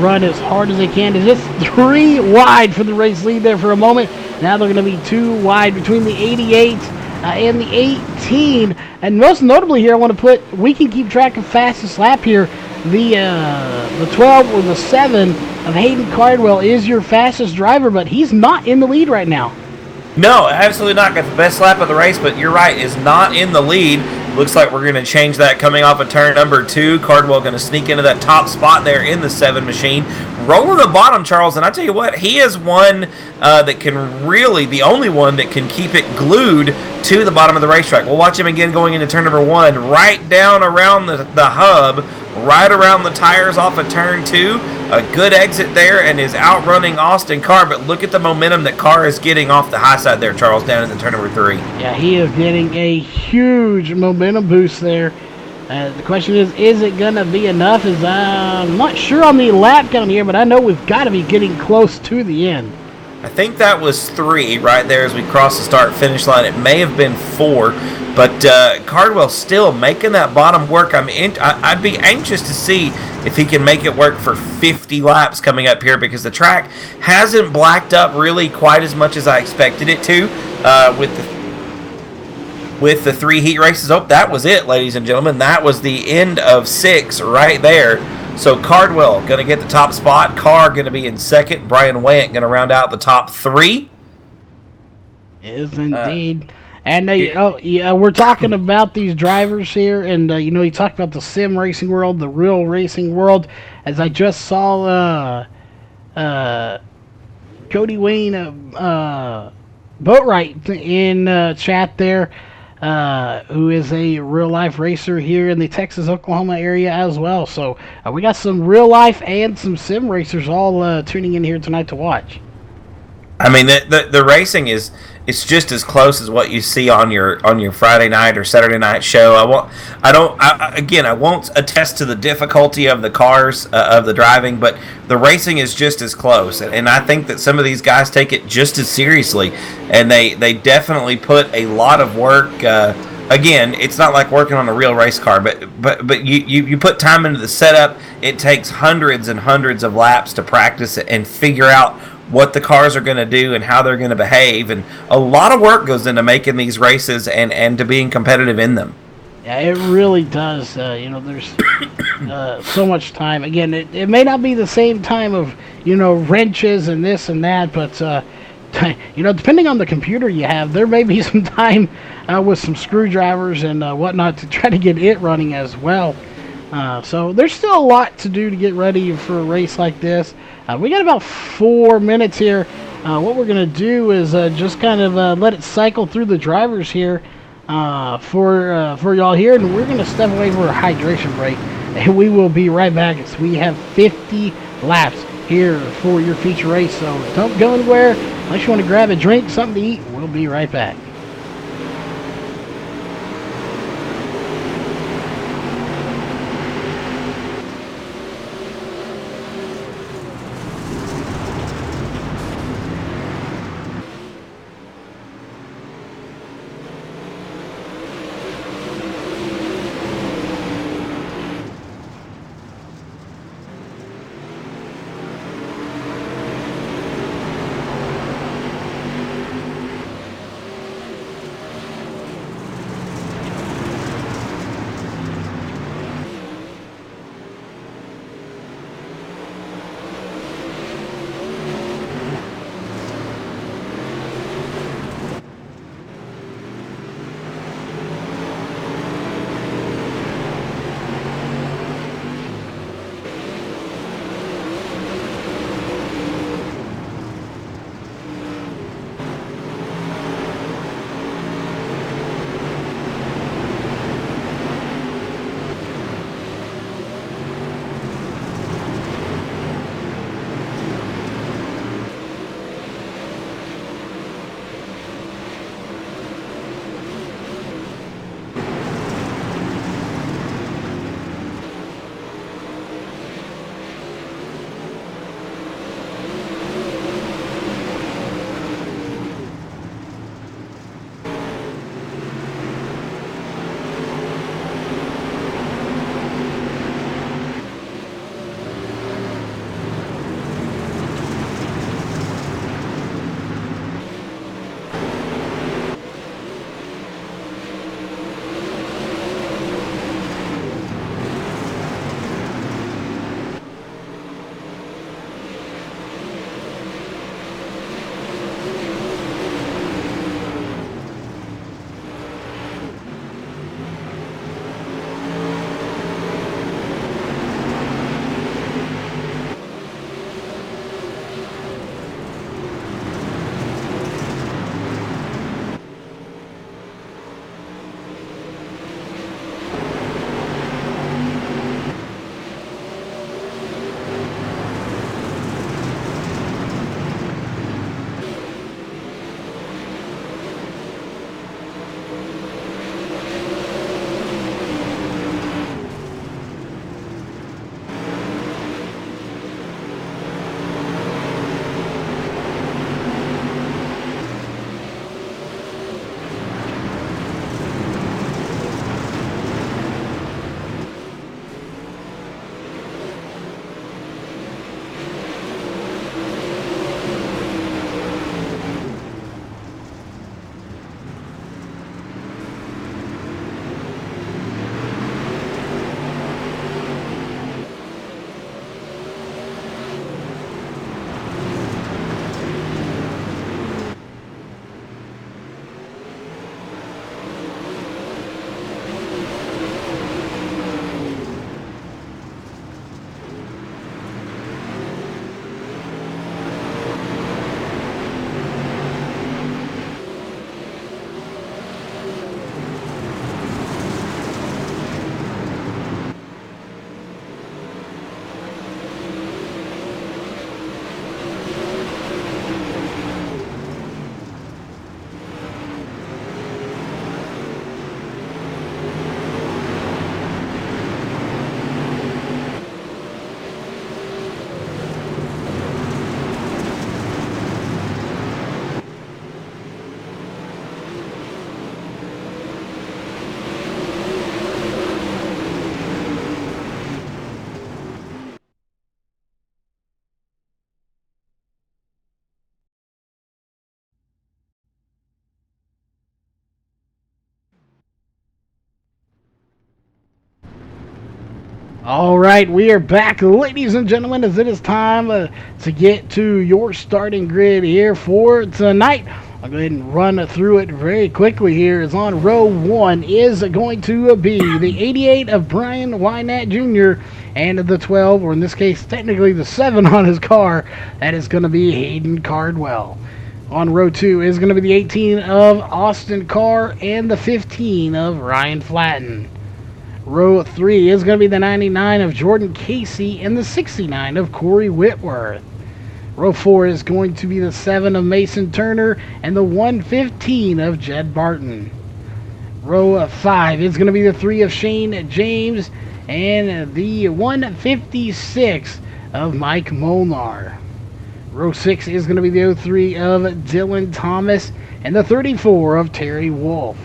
run as hard as they can. It's just 3 wide for the race lead there for a moment. Now they're going to be 2 wide between the 88 and the 18. And most notably here, I want to put, we can keep track of fastest lap here. The 12 or the 7 of Hayden Cardwell is your fastest driver, but he's not in the lead right now. No, absolutely not. Got the best lap of the race, but you're right, is not in the lead. Looks like we're going to change that coming off of turn number 2. Cardwell going to sneak into that top spot there in the 7 machine. Rolling the bottom, Charles, and I tell you what, he is one that can really, the only one that can keep it glued to the bottom of the racetrack. We'll watch him again going into turn number 1, right down around the hub, right around the tires off of turn 2. A good exit there, and is outrunning Austin Carr, but look at the momentum that Carr is getting off the high side there, Charles, down in the turn number 3. Yeah, he is getting a huge momentum boost there. The question is it going to be enough? I'm not sure on the lap count here, but I know we've got to be getting close to the end. I think that was 3 right there as we cross the start-finish line. It may have been 4, but Cardwell still making that bottom work. I'd be anxious to see if he can make it work for 50 laps coming up here, because the track hasn't blacked up really quite as much as I expected it to with the 3 heat races. Oh, that was it, ladies and gentlemen. That was the end of 6 right there. So Cardwell going to get the top spot. Carr going to be in second. Brian Wayant going to round out the top 3. Is indeed. And we're talking about these drivers here, and you talked about the sim racing world, the real racing world. As I just saw Cody Wayne Boatwright in chat there, who is a real-life racer here in the Texas-Oklahoma area as well. So we got some real-life and some sim racers all tuning in here tonight to watch. I mean, the racing it's just as close as what you see on your Friday night or Saturday night show. I won't attest to the difficulty of the cars of the driving, but the racing is just as close, and I think that some of these guys take it just as seriously, and they definitely put a lot of work. Again, it's not like working on a real race car, but you put time into the setup. It takes hundreds and hundreds of laps to practice it and figure out what the cars are going to do and how they're going to behave, and a lot of work goes into making these races and to being competitive in them. Yeah, it really does. There's so much time. Again, it may not be the same time of wrenches and this and that, but you know, depending on the computer you have, there may be some time with some screwdrivers and whatnot to try to get it running as well. So there's still a lot to do to get ready for a race like this. We got about 4 minutes here. What we're going to do is just kind of let it cycle through the drivers here for y'all here, and we're going to step away for a hydration break, and we will be right back as we have 50 laps here for your feature race. So don't go anywhere unless you want to grab a drink, something to eat. We'll be right back. All right, we are back, ladies and gentlemen, as it is time to get to your starting grid here for tonight. I'll go ahead and run through it very quickly here. Is on row 1 is going to be the 88 of Brian Wynat Jr. and the 12, or in this case, technically the 7 on his car. That is going to be Hayden Cardwell. On row 2 is going to be the 18 of Austin Carr and the 15 of Ryan Flatten. Row 3 is going to be the 99 of Jordan Casey and the 69 of Corey Whitworth. Row 4 is going to be the 7 of Mason Turner and the 115 of Jed Barton. Row 5 is going to be the 3 of Shane James and the 156 of Mike Molnar. Row 6 is going to be the 03 of Dylan Thomas and the 34 of Terry Wolf.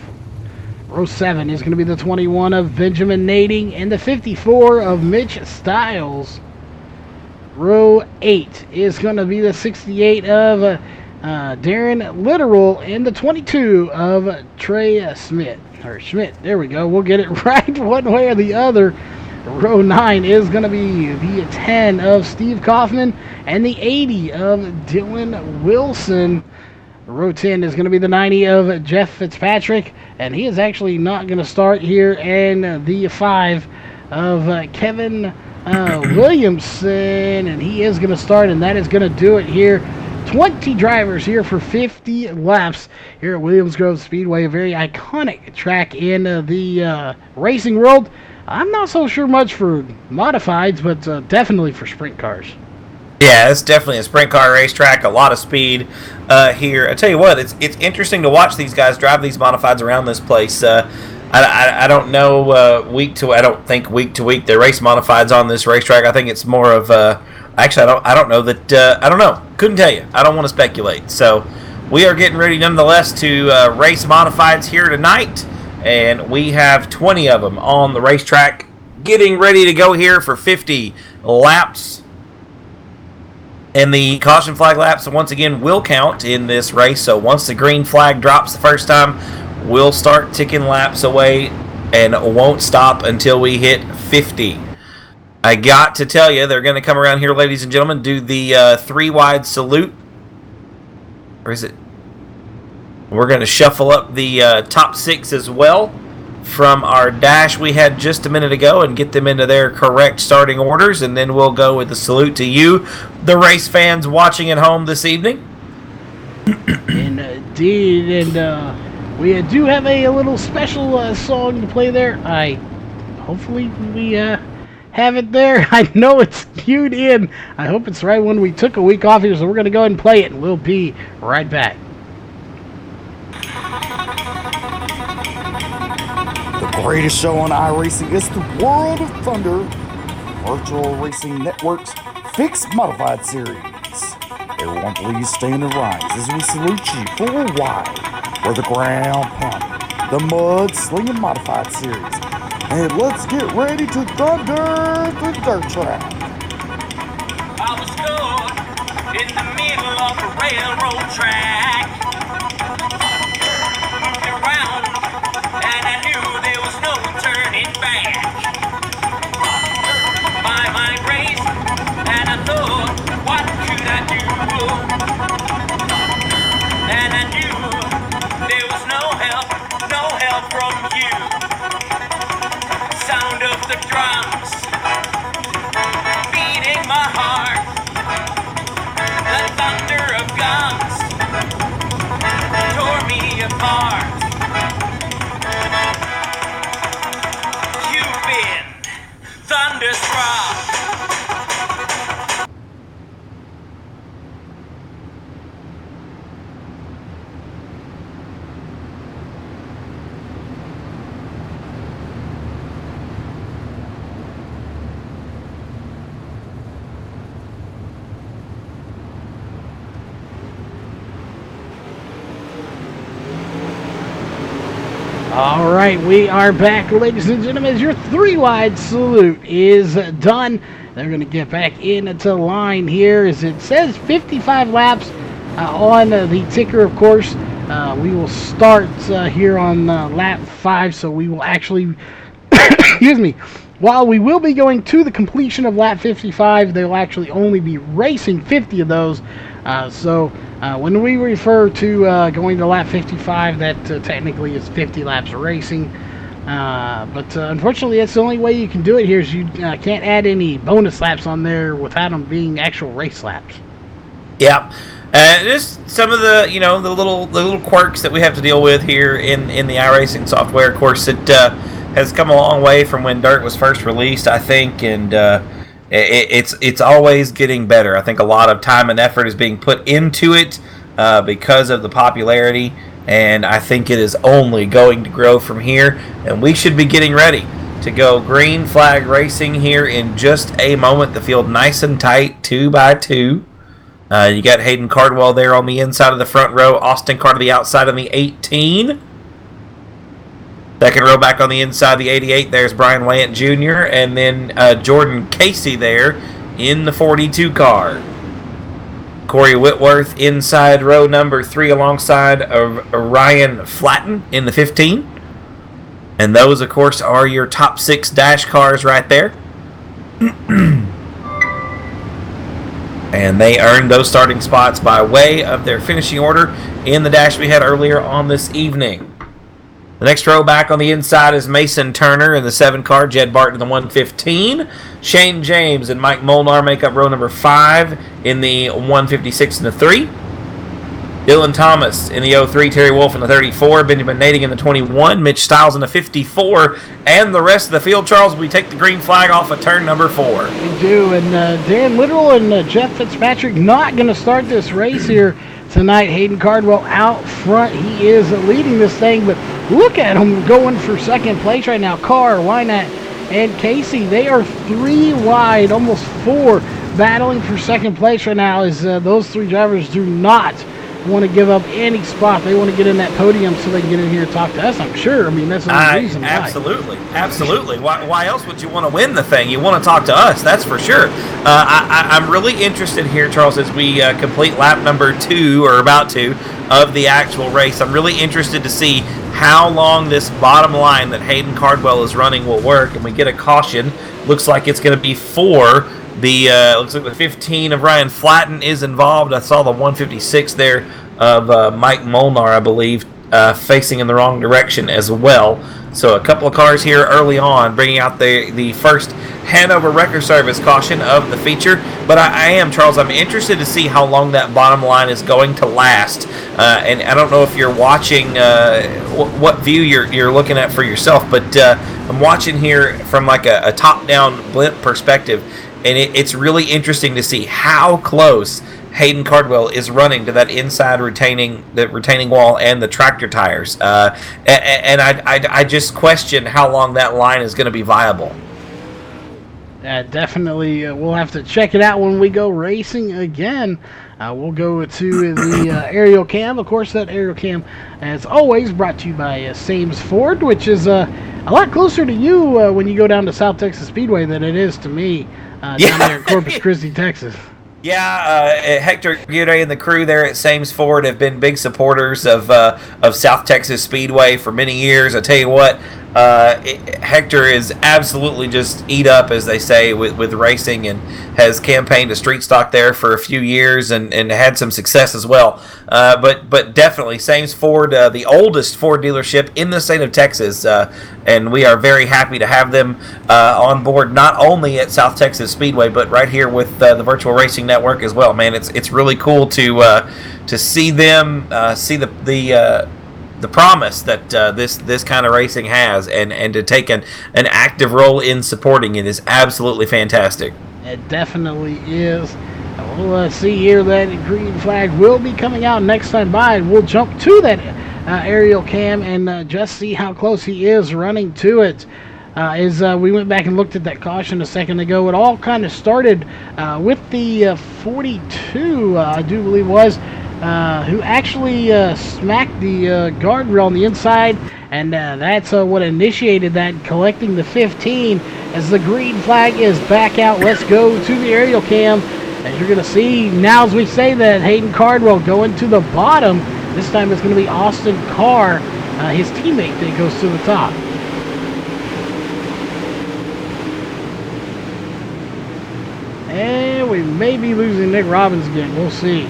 Row 7 is going to be the 21 of Benjamin Nading and the 54 of Mitch Stiles. Row 8 is going to be the 68 of Darren Literal and the 22 of Trey Schmidt. There we go. We'll get it right one way or the other. Row 9 is going to be the 10 of Steve Kaufman and the 80 of Dylan Wilson. Row 10 is going to be the 90 of Jeff Fitzpatrick, and he is actually not going to start here. And the 5 of Kevin Williamson, and he is going to start, and that is going to do it here. 20 drivers here for 50 laps here at Williams Grove Speedway, a very iconic track in the racing world. I'm not so sure much for modifieds, but definitely for sprint cars. Yeah, it's definitely a sprint car racetrack. A lot of speed here. I tell you what, it's interesting to watch these guys drive these modifieds around this place. I don't know I don't think week to week they race modifieds on this racetrack. I think it's more of actually I don't know that I don't know. Couldn't tell you. I don't want to speculate. So we are getting ready nonetheless to race modifieds here tonight, and we have 20 of them on the racetrack, getting ready to go here for 50 laps. And the caution flag laps, once again, will count in this race. So once the green flag drops the first time, we'll start ticking laps away and won't stop until we hit 50. I got to tell you, they're going to come around here, ladies and gentlemen, do the 3 wide salute. Or is it? We're going to shuffle up the top 6 as well from our dash we had just a minute ago and get them into their correct starting orders, and then we'll go with the salute to you, the race fans watching at home this evening. Indeed, and we do have a little special song to play there. Hopefully we have it there. I know it's queued in. I hope it's right when we took a week off here, so we're going to go ahead and play it, and we'll be right back. The greatest show on iRacing is the World of Thunder Virtual Racing Network's Fixed Modified Series. Everyone please stand and rise as we salute you for a wide for the ground pounding, the mud slinging modified series. And let's get ready to thunder the dirt track. I was stood in the middle of a railroad track, moved around, and I knew there was no turning back. My mind raced, and I thought, what could I do? And I knew there was no help from you. Sound of the drums beating my heart, the thunder of guns tore me apart. You've been thunderstruck. All right, we are back, ladies and gentlemen. Your 3 wide salute is done. They're going to get back into line here. As it says 55 laps on the ticker, of course. We will start here on lap 5, so we will actually, excuse me, while we will be going to the completion of lap 55, they will actually only be racing 50 of those. So when we refer to going to lap 55, that technically is 50 laps of racing. But unfortunately, that's the only way you can do it here. Is you can't add any bonus laps on there without them being actual race laps. Yeah. Just some of the the little quirks that we have to deal with here in the iRacing software. Of course, it has come a long way from when Dirt was first released, I think, and it's always getting better. I think a lot of time and effort is being put into it because of the popularity, and I think it is only going to grow from here. And we should be getting ready to go green flag racing here in just a moment. The field nice and tight, 2 by 2. You got Hayden Cardwell there on the inside of the front row, Austin Carter the outside on the 18. Second row back on the inside, the 88. There's Brian Lant Jr. And then Jordan Casey there in the 42 car. Corey Whitworth inside row number 3 alongside Ryan Flatten in the 15. And those, of course, are your top 6 dash cars right there. And they earned those starting spots by way of their finishing order in the dash we had earlier on this evening. The next row back on the inside is Mason Turner in the 7 car, Jed Barton in the 115. Shane James and Mike Molnar make up row number 5 in the 156 and the 3. Dylan Thomas in the 03, Terry Wolf in the 34, Benjamin Nading in the 21, Mitch Stiles in the 54, and the rest of the field, Charles, we take the green flag off of turn number 4. We do, and Dan Literal and Jeff Fitzpatrick not going to start this race here tonight. Hayden Cardwell out front. He is leading this thing, but look at him going for second place right now. Carr, Wynat, and Casey, they are 3 wide, almost 4, battling for second place right now as those 3 drivers do not want to give up any spot. They want to get in that podium so they can get in here and talk to us, I'm sure. I mean, that's the reason why. Absolutely. Why else would you want to win the thing? You want to talk to us, that's for sure. I'm really interested here, Charles, as we complete lap number 2, or about to, of the actual race. I'm really interested to see how long this bottom line that Hayden Cardwell is running will work, and we get a caution. Looks like it's going to be 4. Looks like the 15 of Ryan Flatten is involved. I saw the 156 there of Mike Molnar, I believe, facing in the wrong direction as well. So a couple of cars here early on, bringing out the first Hanover Wrecker Service caution of the feature. But I am, Charles, I'm interested to see how long that bottom line is going to last. And I don't know if you're watching, what view you're looking at for yourself, but I'm watching here from like a top-down blimp perspective. And it's really interesting to see how close Hayden Cardwell is running to that inside retaining wall and the tractor tires. And I just question how long that line is going to be viable. Definitely, we'll have to check it out when we go racing again. We'll go to the aerial cam. Of course, that aerial cam, as always, brought to you by Sames Ford, which is a lot closer to you when you go down to South Texas Speedway than it is to me. Down there in Corpus Christi, Texas. Yeah, Hector Aguirre and the crew there at Sames Ford have been big supporters of South Texas Speedway for many years. I tell you what, Hector is absolutely just eat up, as they say, with racing, and has campaigned a street stock there for a few years and had some success as well. But definitely Sames Ford, the oldest Ford dealership in the state of Texas, and we are very happy to have them on board, not only at South Texas Speedway, but right here with the Virtual Racing Network as well. Man, it's really cool to see them see the promise that this kind of racing has, and to take an active role in supporting it is absolutely fantastic. It definitely is. We'll see here that green flag will be coming out next time by, and we'll jump to that aerial cam and just see how close he is running to it. As we went back and looked at that caution a second ago, it all kind of started with the 42, I do believe was, who actually smacked the guardrail on the inside, and that's what initiated that, collecting the 15. As the green flag is back out, let's go to the aerial cam. As you're going to see now, as we say that, Hayden Cardwell going to the bottom. This time it's going to be Austin Carr, his teammate, that goes to the top. may be losing Nick Robbins again. We'll see.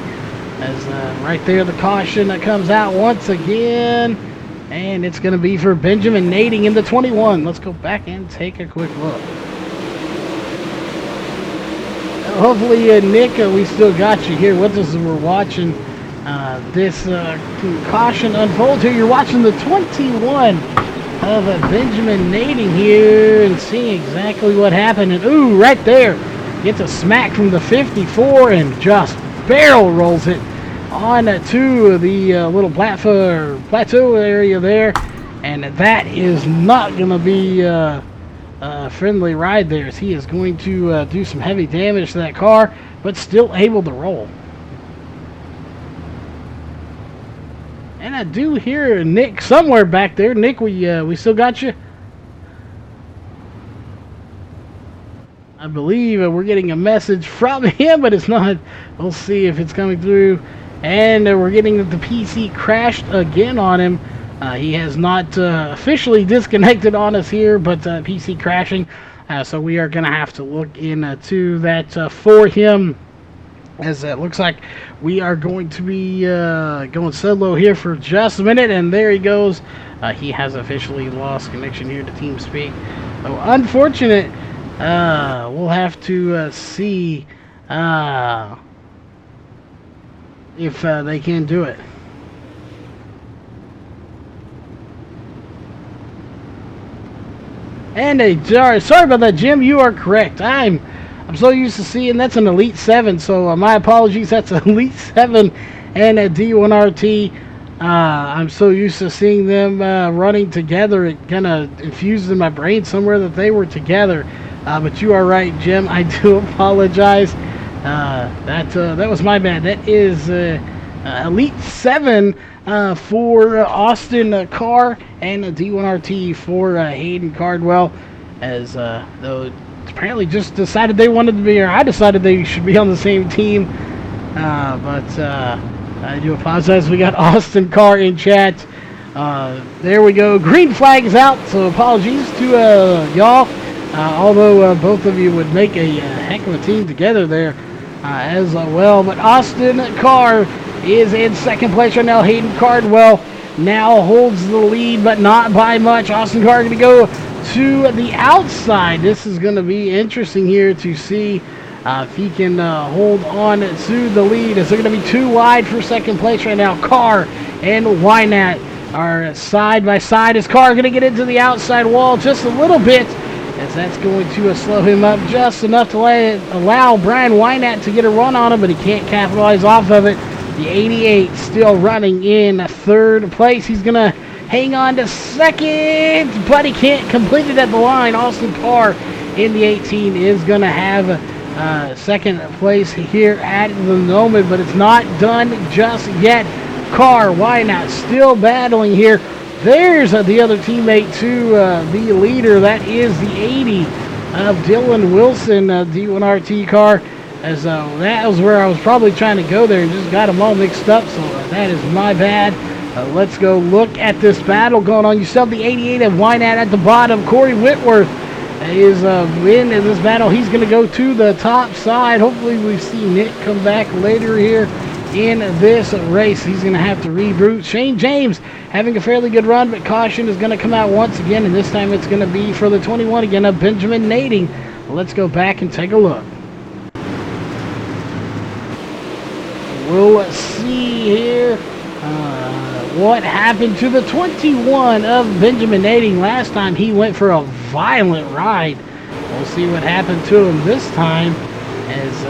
As right there, the caution that comes out once again. And it's going to be for Benjamin Nading in the 21. Let's go back and take a quick look. Hopefully, Nick, we still got you here with us as we're watching this caution unfold here. You're watching the 21 of Benjamin Nading here and seeing exactly what happened. And ooh, right there, gets a smack from the 54 and just barrel rolls it on to the little plateau area there. And that is not going to be a friendly ride there, as he is going to do some heavy damage to that car, but still able to roll. And I do hear Nick somewhere back there. Nick, we still got you? I believe we're getting a message from him, but it's not. We'll see if it's coming through. And we're getting that the PC crashed again on him. He has not officially disconnected on us here, but PC crashing. So we are going to have to look into that for him. As it looks like we are going to be going solo here for just a minute. And there he goes. He has officially lost connection here to TeamSpeak. So unfortunate. We'll have to see if they can do it. And sorry about that, Jim. You are correct. I'm so used to seeing that's an Elite 7. So my apologies. That's Elite 7 and a D1RT. I'm so used to seeing them running together. It kind of infused in my brain somewhere that they were together. But you are right, Jim. I do apologize. That was my bad. That is Elite 7 for Austin Carr and a D1RT for Hayden Cardwell. As though apparently just decided they wanted to be, or I decided they should be on the same team. But I do apologize. We got Austin Carr in chat. There we go. Green flag is out, so apologies to y'all. Although both of you would make a heck of a team together there as well. But Austin Carr is in second place right now. Hayden Cardwell now holds the lead, but not by much. Austin Carr going to go to the outside. This is going to be interesting here to see if he can hold on to the lead. Is there going to be too wide for second place right now? Carr and Wynat are side by side. Is Carr going to get into the outside wall just a little bit? As that's going to slow him up just enough to allow Brian Wynat to get a run on him, but he can't capitalize off of it. The 88 still running in third place. He's going to hang on to second, but he can't complete it at the line. Austin Carr in the 18 is going to have second place here at the moment, but it's not done just yet. Carr, Wynat still battling here. There's the other teammate to the leader. That is the 80 of Dylan Wilson, D1RT car. As that was where I was probably trying to go there and just got them all mixed up. So that is my bad. Let's go look at this battle going on. You still have the 88 of Wynat at the bottom. Corey Whitworth is in this battle. He's going to go to the top side. Hopefully we see Nick come back later here in this race. He's going to have to reboot. Shane James having a fairly good run, but caution is going to come out once again, and this time it's going to be for the 21 again of Benjamin Nading. Let's go back and take a look. We'll see here what happened to the 21 of Benjamin Nading. Last time he went for a violent ride. We'll see what happened to him this time. As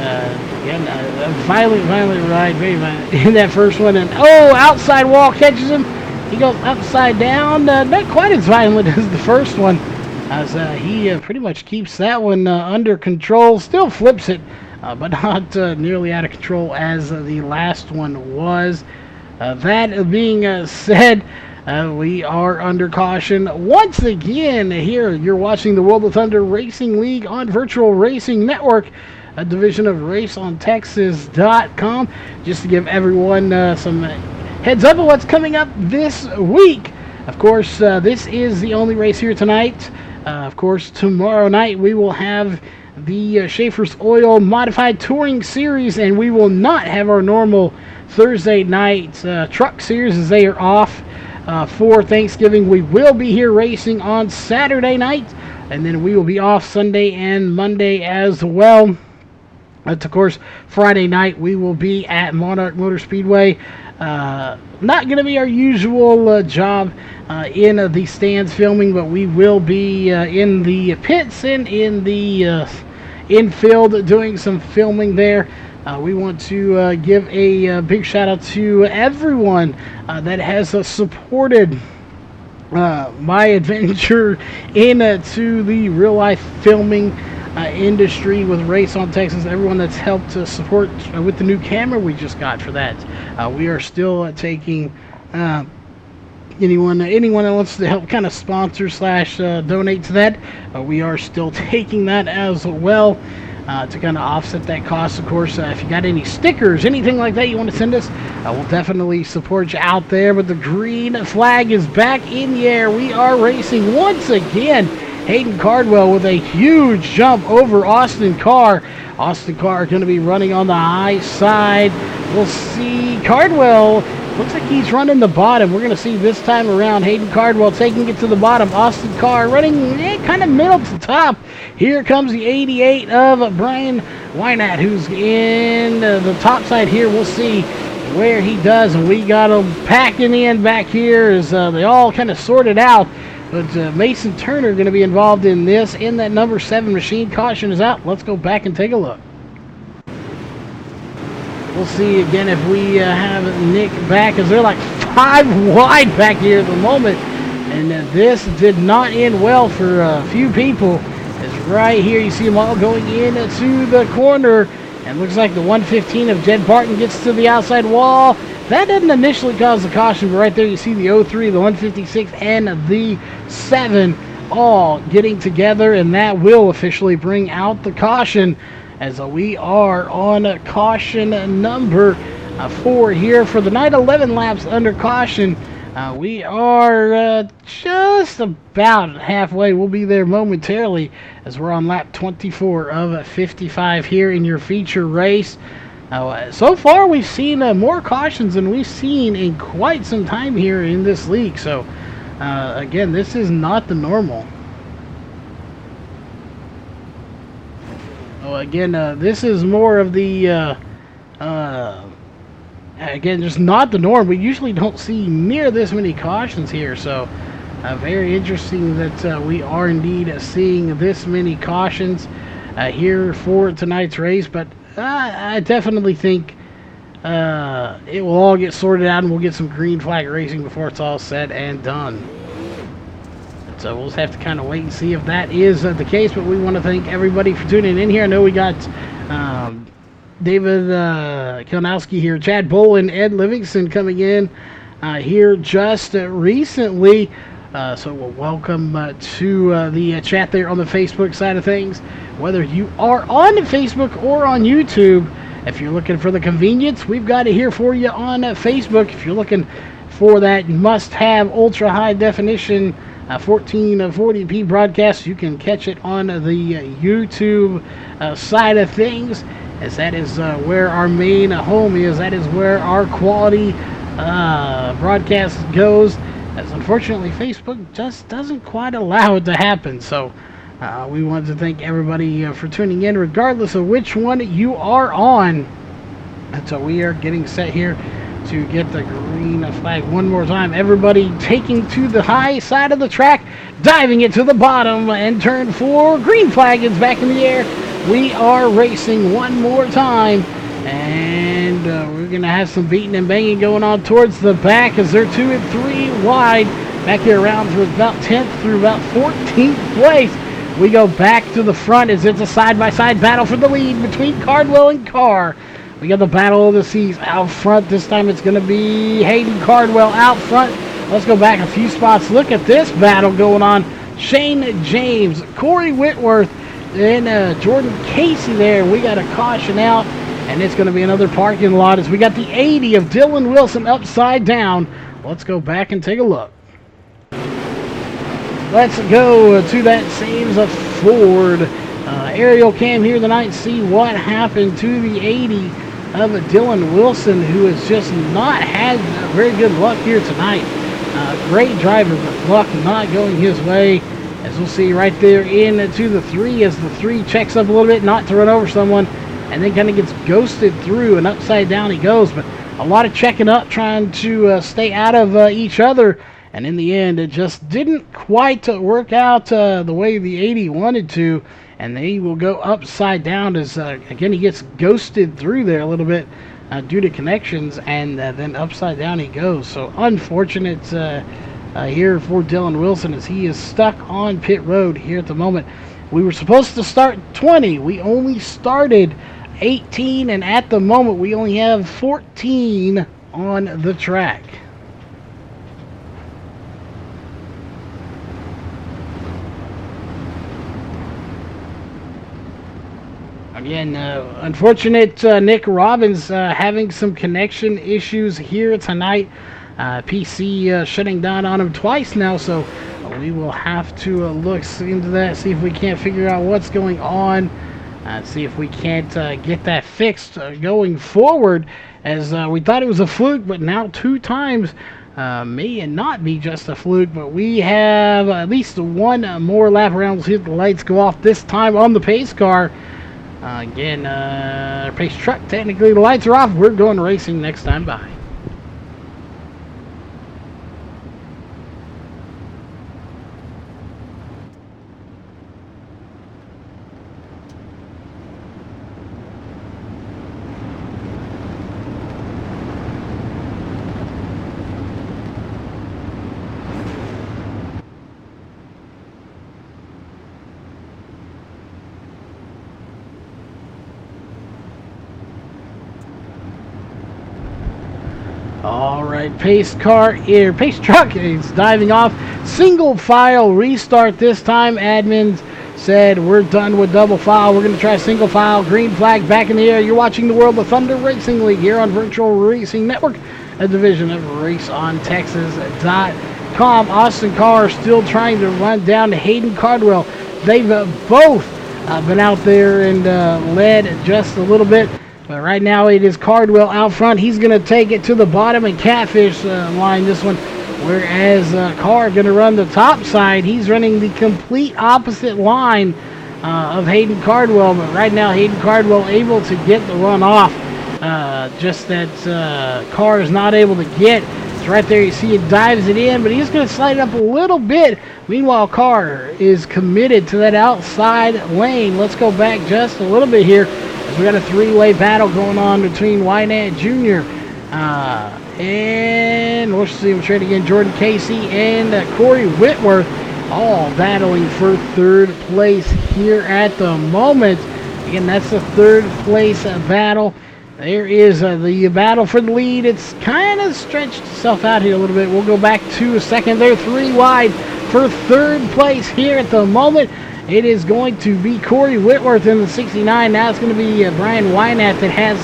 again, a violent ride, very violent in that first one. And oh, outside wall catches him. He goes upside down. Not quite as violent as the first one, as he pretty much keeps that one under control. Still flips it, but not nearly out of control as the last one was. That being said, we are under caution once again here. You're watching the World of Thunder Racing League on Virtual Racing Network, a division of RaceOnTexas.com. Just to give everyone some heads up of what's coming up this week. Of course, this is the only race here tonight. Of course, tomorrow night we will have the Schaefer's Oil Modified Touring Series, and we will not have our normal Thursday night truck series as they are off for Thanksgiving. We will be here racing on Saturday night, and then we will be off Sunday and Monday as well. Of course, Friday night we will be at Monarch Motor Speedway. Not going to be our usual job in the stands filming, but we will be in the pits and in the infield doing some filming there. We want to give a big shout out to everyone that has supported my adventure into the real life filming industry with Race on Texas. Everyone that's helped to support with the new camera we just got for that. We are still taking anyone that wants to help kind of sponsor / donate to that. We are still taking that as well to kind of offset that cost. Of course, if you got any stickers, anything like that you want to send us, we'll definitely support you out there. But the green flag is back in the air. We are racing once again. Hayden Cardwell with a huge jump over Austin Carr. Austin Carr going to be running on the high side. We'll see Cardwell. Looks like he's running the bottom. We're going to see this time around Hayden Cardwell taking it to the bottom. Austin Carr running kind of middle to top. Here comes the 88 of Brian Wynat, who's in the top side here. We'll see where he does. And we got him packing in back here as they all kind of sorted out. But Mason Turner going to be involved in this. In that number 7 machine. Caution is out. Let's go back and take a look. We'll see again if we have Nick back, as they're like 5 wide back here at the moment. And this did not end well for a few people. As right here you see them all going into the corner. And looks like the 115 of Jed Barton gets to the outside wall. That didn't initially cause the caution, but right there you see the 03, the 156, and the 7 all getting together, and that will officially bring out the caution, as we are on caution number 4 here for the night. 11 laps under caution. We are just about halfway. We'll be there momentarily as we're on lap 24 of 55 here in your feature race. So far, we've seen more cautions than we've seen in quite some time here in this league. So, again, this is not the normal. Again, this is more of the, again, just not the norm. We usually don't see near this many cautions here. So, very interesting that we are indeed seeing this many cautions here for tonight's race. But I definitely think it will all get sorted out and we'll get some green flag racing before it's all said and done. So we'll just have to kind of wait and see if that is the case. But we want to thank everybody for tuning in here. I know we got David Kilnowski here, Chad Bull, and Ed Livingston coming in here just recently. So we'll welcome to the chat there on the Facebook side of things. Whether you are on Facebook or on YouTube, if you're looking for the convenience, we've got it here for you on Facebook. If you're looking for that must-have ultra-high definition 1440p broadcast, you can catch it on the YouTube side of things, as that is where our main home is. That is where our quality broadcast goes, as unfortunately Facebook just doesn't quite allow it to happen. So we want to thank everybody for tuning in, regardless of which one you are on. And so we are getting set here to get the green flag one more time. Everybody taking to the high side of the track, diving it to the bottom, and turn 4. Green flag is back in the air. We are racing one more time, and we're going to have some beating and banging going on towards the back, as they're 2 and 3 wide back here around through about 10th through about 14th place. We go back to the front as it's a side-by-side battle for the lead between Cardwell and Carr. We got the battle of the seas out front. This time it's going to be Hayden Cardwell out front. Let's go back a few spots. Look at this battle going on. Shane James, Corey Whitworth, and Jordan Casey there. We got a caution out, and it's going to be another parking lot as we got the 80 of Dylan Wilson upside down. Let's go back and take a look. let's go to that saves a Ford. Aerial cam here tonight, see what happened to the 80 of Dylan Wilson, who has just not had very good luck here tonight. Great driver, but luck not going his way. As we'll see right there into the 3, as the 3 checks up a little bit, not to run over someone, and then kind of gets ghosted through, and upside down he goes. But a lot of checking up, trying to stay out of each other, and in the end, it just didn't quite work out the way the 80 wanted to, and they will go upside down as, again, he gets ghosted through there a little bit due to connections, and then upside down he goes. So unfortunate here for Dylan Wilson, as he is stuck on pit road here at the moment. We were supposed to start 20. We only started 18, and at the moment we only have 14 on the track. Again, unfortunate Nick Robbins having some connection issues here tonight. PC shutting down on him twice now, so we will have to look into that, see if we can't figure out what's going on, see if we can't get that fixed going forward, as we thought it was a fluke, but now 2 times may not be just a fluke. But we have at least 1 more lap around. We'll see if the lights go off this time on the pace car. Again, pace truck, technically the lights are off. We're going racing next time by. All right, pace car here, pace truck is diving off. Single file restart this time. Admins said we're done with double file. We're going to try single file. Green flag back in the air. You're watching the World of Thunder Racing League here on Virtual Racing Network, a division of RaceOnTexas.com. Austin Carr still trying to run down to Hayden Cardwell. They've both been out there and led just a little bit. But right now it is Cardwell out front. He's going to take it to the bottom and catfish line this one. Whereas Carr going to run the top side. He's running the complete opposite line of Hayden Cardwell. But right now Hayden Cardwell able to get the run off. Just that Carr is not able to get. It's right there. You see it dives it in. But he's going to slide it up a little bit. Meanwhile, Carr is committed to that outside lane. Let's go back just a little bit here. We got a 3-way battle going on between Wynant Jr. And let's see him trade again. Jordan Casey and Corey Whitworth, all battling for 3rd place here at the moment. Again, that's the 3rd place battle. There is the battle for the lead. It's kind of stretched itself out here a little bit. We'll go back to a second there, 3 wide for 3rd place here at the moment. It is going to be Corey Whitworth in the 69. Now it's going to be Brian Wynant that has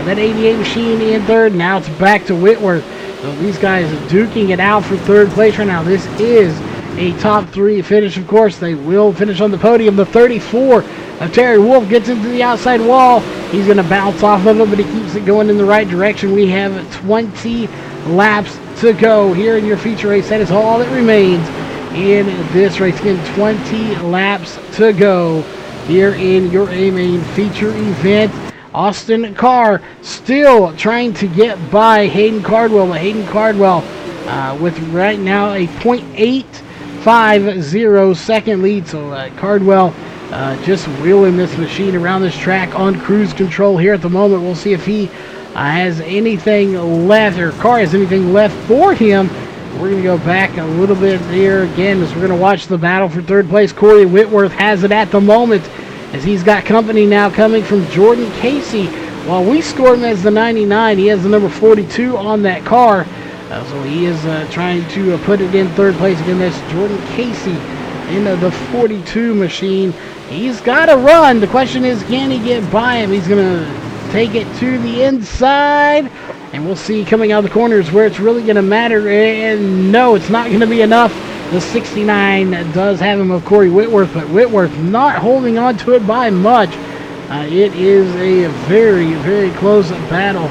that 88 machine in 3rd. Now it's back to Whitworth. So these guys are duking it out for 3rd place right now. This is a top 3 finish, of course. They will finish on the podium. The 34 of Terry Wolf gets into the outside wall. He's going to bounce off of it, but he keeps it going in the right direction. We have 20 laps to go here in your feature race. That is all that remains in this race. Again, 20 laps to go here in your A-Main feature event. Austin Carr still trying to get by Hayden Cardwell. But Hayden Cardwell with right now a .850 second lead. So Cardwell just wheeling this machine around this track on cruise control here at the moment. We'll see if he has anything left, or Carr has anything left for him. We're going to go back a little bit here again as we're going to watch the battle for 3rd place. Corey Whitworth has it at the moment as he's got company now coming from Jordan Casey. While we scored him as the 99, he has the number 42 on that car. So he is trying to put it in 3rd place. Again, that's Jordan Casey in the 42 machine. He's got to run. The question is, can he get by him? He's going to take it to the inside. And we'll see coming out of the corners where it's really going to matter. And no, it's not going to be enough The 69 does have him of Corey Whitworth, but Whitworth not holding on to it by much. It is a very, very close battle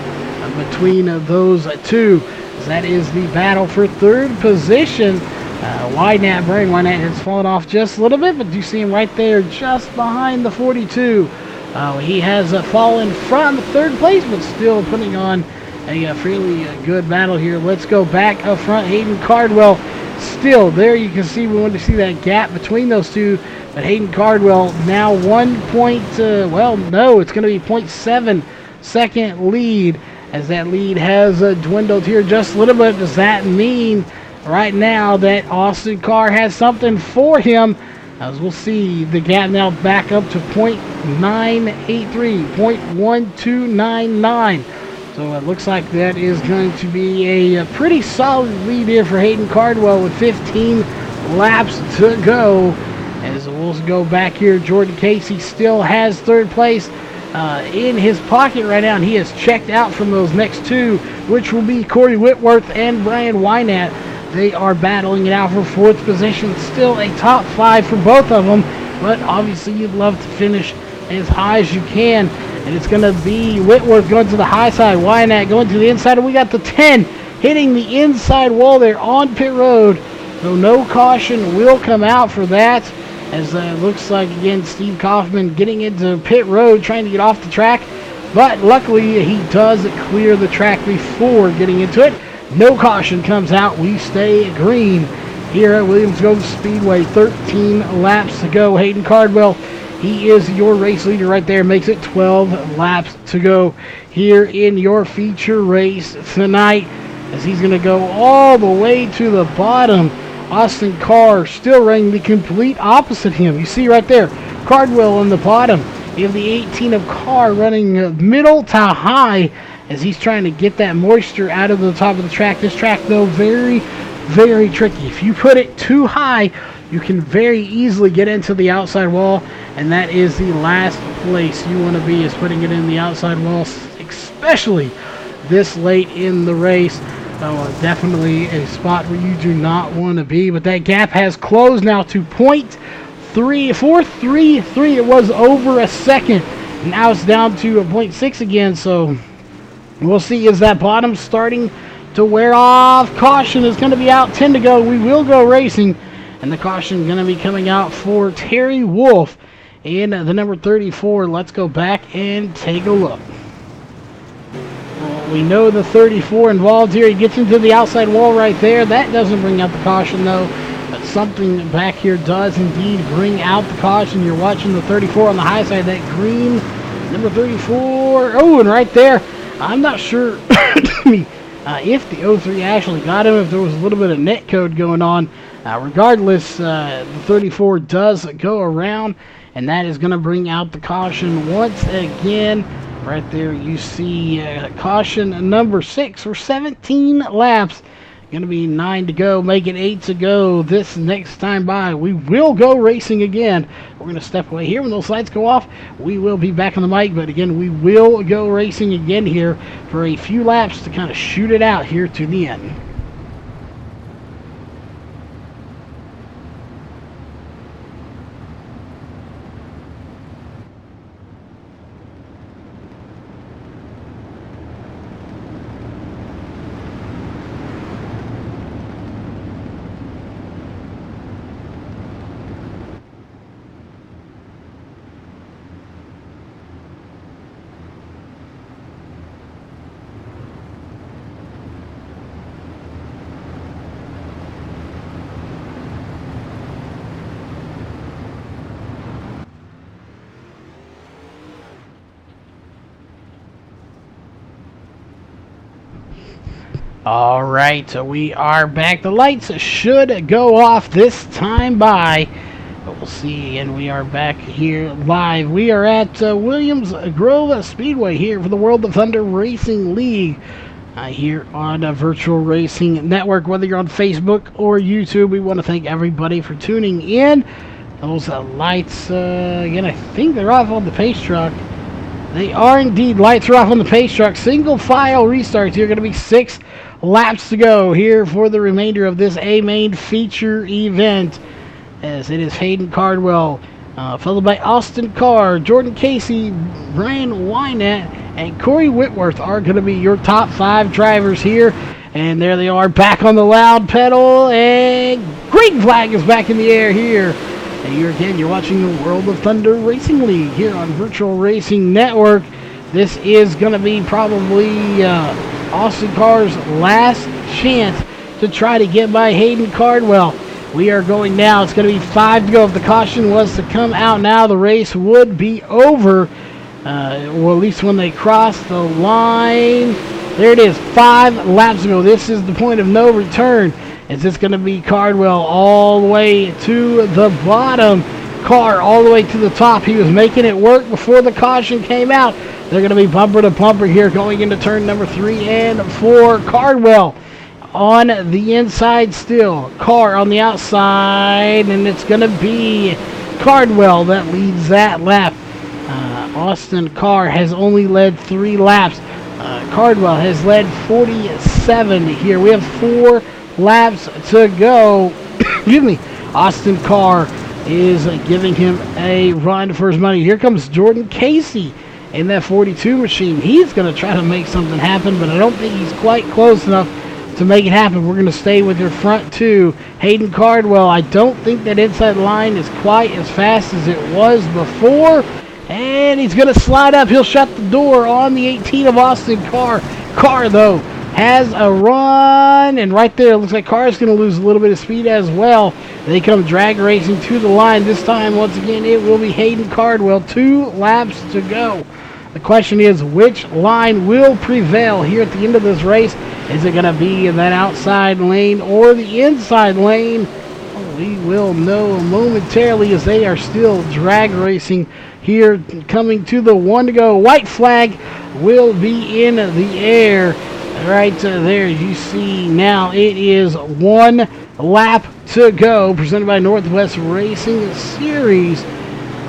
between those two. That is the battle for third position. Brian Wynat has fallen off just a little bit, but you see him right there just behind the 42. He has fallen from third place, but still putting on a fairly good battle here. Let's go back up front. Hayden Cardwell still there. You can see, we want to see that gap between those two, but Hayden Cardwell now 1 point, it's going to be 0.7 second lead, as that lead has dwindled here just a little bit. Does that mean right now that Austin Carr has something for him? As we'll see, the gap now back up to 0.983, 0.1299. So it looks like that is going to be a pretty solid lead here for Hayden Cardwell with 15 laps to go. As we'll go back here, Jordan Casey still has third place in his pocket right now, and he has checked out from those next two, which will be Corey Whitworth and Brian Wynat. They are battling it out for fourth position. Still a top 5 for both of them, but obviously you'd love to finish as high as you can. And it's going to be Whitworth going to the high side, Wynat going to the inside, and we got the 10 hitting the inside wall there on pit road. So no caution will come out for that, as it looks like, again, Steve Kaufman getting into pit road, trying to get off the track. But luckily, he does clear the track before getting into it. No caution comes out. We stay green here at Williams Grove Speedway. 13 laps to go. Hayden Cardwell, he is your race leader right there. Makes it 12 laps to go here in your feature race tonight, as he's going to go all the way to the bottom. Austin Carr still running the complete opposite him. You see right there, Cardwell on the bottom. You have the 18 of Carr running middle to high, as he's trying to get that moisture out of the top of the track. This track, though, very, very tricky. If you put it too high, you can very easily get into the outside wall, and that is the last place you want to be, is putting it in the outside wall, especially this late in the race. So definitely a spot where you do not want to be. But that gap has closed now to 0.433. It was over a second. Now it's down to a 0.6 again. So we'll see, is that bottom starting to wear off. Caution is going to be out, 10 to go. We will go racing. And the caution going to be coming out for Terry Wolf in the number 34. Let's go back and take a look. We know the 34 involved here. He gets into the outside wall right there. That doesn't bring out the caution, though. But something back here does indeed bring out the caution. You're watching the 34 on the high side. That green number 34. Oh, and right there, I'm not sure if the 03 actually got him, if there was a little bit of net code going on. Regardless, the 34 does go around, and that is going to bring out the caution once again. Right there you see caution number 6 for 17 laps. Going to be 9 to go, make it 8 to go this next time by. We will go racing again. We're going to step away here when those lights go off. We will be back on the mic, but again, we will go racing again here for a few laps to kind of shoot it out here to the end. All right, so we are back. The lights should go off this time by, but we'll see. And we are back here live. We are at Williams Grove Speedway here for the World of Thunder Racing League here on Virtual Racing Network. Whether you're on Facebook or YouTube, we want to thank everybody for tuning in. Those lights, again, I think they're off on the pace truck. They are indeed. Lights are off on the pace truck. Single file restarts here. Going to be 6 laps to go here for the remainder of this A-Main feature event, as it is Hayden Cardwell, followed by Austin Carr, Jordan Casey, Brian Wynett, and Corey Whitworth are going to be your top 5 drivers here. And there they are, back on the loud pedal, and green flag is back in the air here. And here again, you're watching the World of Thunder Racing League here on Virtual Racing Network. This is going to be probably Austin Carr's last chance to try to get by Hayden Cardwell. We are going now. It's going to be 5 to go. If the caution was to come out now, the race would be over. Well, at least when they cross the line. There it is, 5 laps to go. This is the point of no return. Is this going to be Cardwell all the way to the bottom? Carr all the way to the top. He was making it work before the caution came out. They're going to be bumper to bumper here going into turn number 3 and 4. Cardwell on the inside still. Carr on the outside, and it's going to be Cardwell that leads that lap. Austin Carr has only led 3 laps. Cardwell has led 47 here. We have 4 laps to go. Excuse me. Austin Carr is giving him a run for his money. Here comes Jordan Casey in that 42 machine. He's going to try to make something happen, but I don't think he's quite close enough to make it happen. We're going to stay with your front 2. Hayden Cardwell, I don't think that inside line is quite as fast as it was before. And he's going to slide up. He'll shut the door on the 18 of Austin Carr. Carr, though, has a run. And right there, it looks like Carr is going to lose a little bit of speed as well. They come drag racing to the line. This time, once again, it will be Hayden Cardwell. 2 laps to go. The question is, which line will prevail here at the end of this race? Is it going to be in that outside lane or the inside lane? We will know momentarily, as they are still drag racing here, coming to the 1 to go. White flag will be in the air right there. You see now it is 1 lap to go, presented by Northwest Racing Series.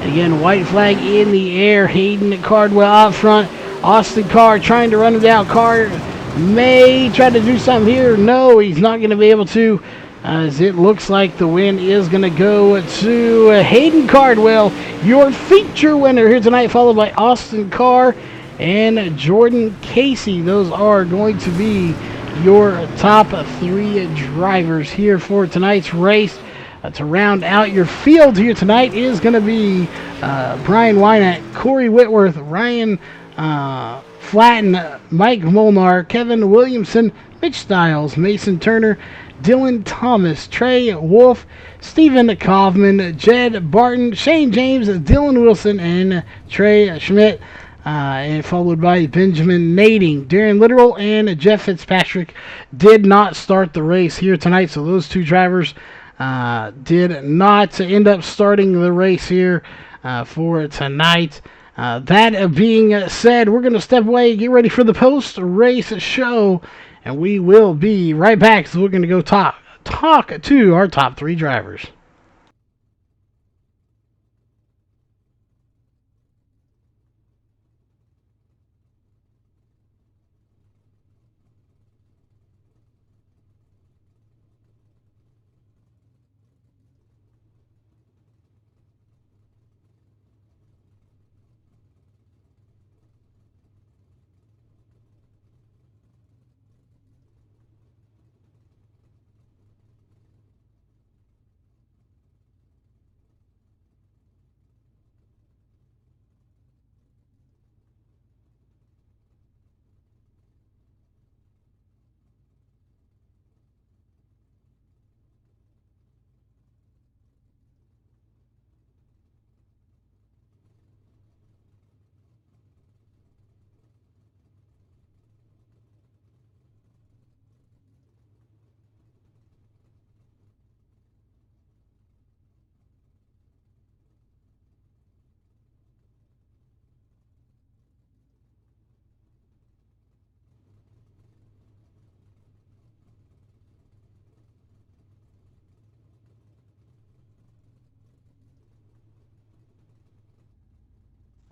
Again, white flag in the air. Hayden Cardwell out front. Austin Carr trying to run him down. Carr may try to do something here. No, he's not going to be able to, as it looks like the win is going to go to Hayden Cardwell, your feature winner here tonight, followed by Austin Carr and Jordan Casey. Those are going to be your top 3 drivers here for tonight's race. To round out your field here tonight is going to be Brian Wynett, Corey Whitworth, Ryan Flatten, Mike Molnar, Kevin Williamson, Mitch Stiles, Mason Turner, Dylan Thomas, Trey Wolf, Stephen Kaufman, Jed Barton, Shane James, Dylan Wilson, and Trey Schmidt, and followed by Benjamin Nading. Darren Literal and Jeff Fitzpatrick did not start the race here tonight, so those 2 drivers did not end up starting the race here for tonight. That being said, we're going to step away and get ready for the post-race show, and we will be right back. So we're going to go talk to our top 3 drivers.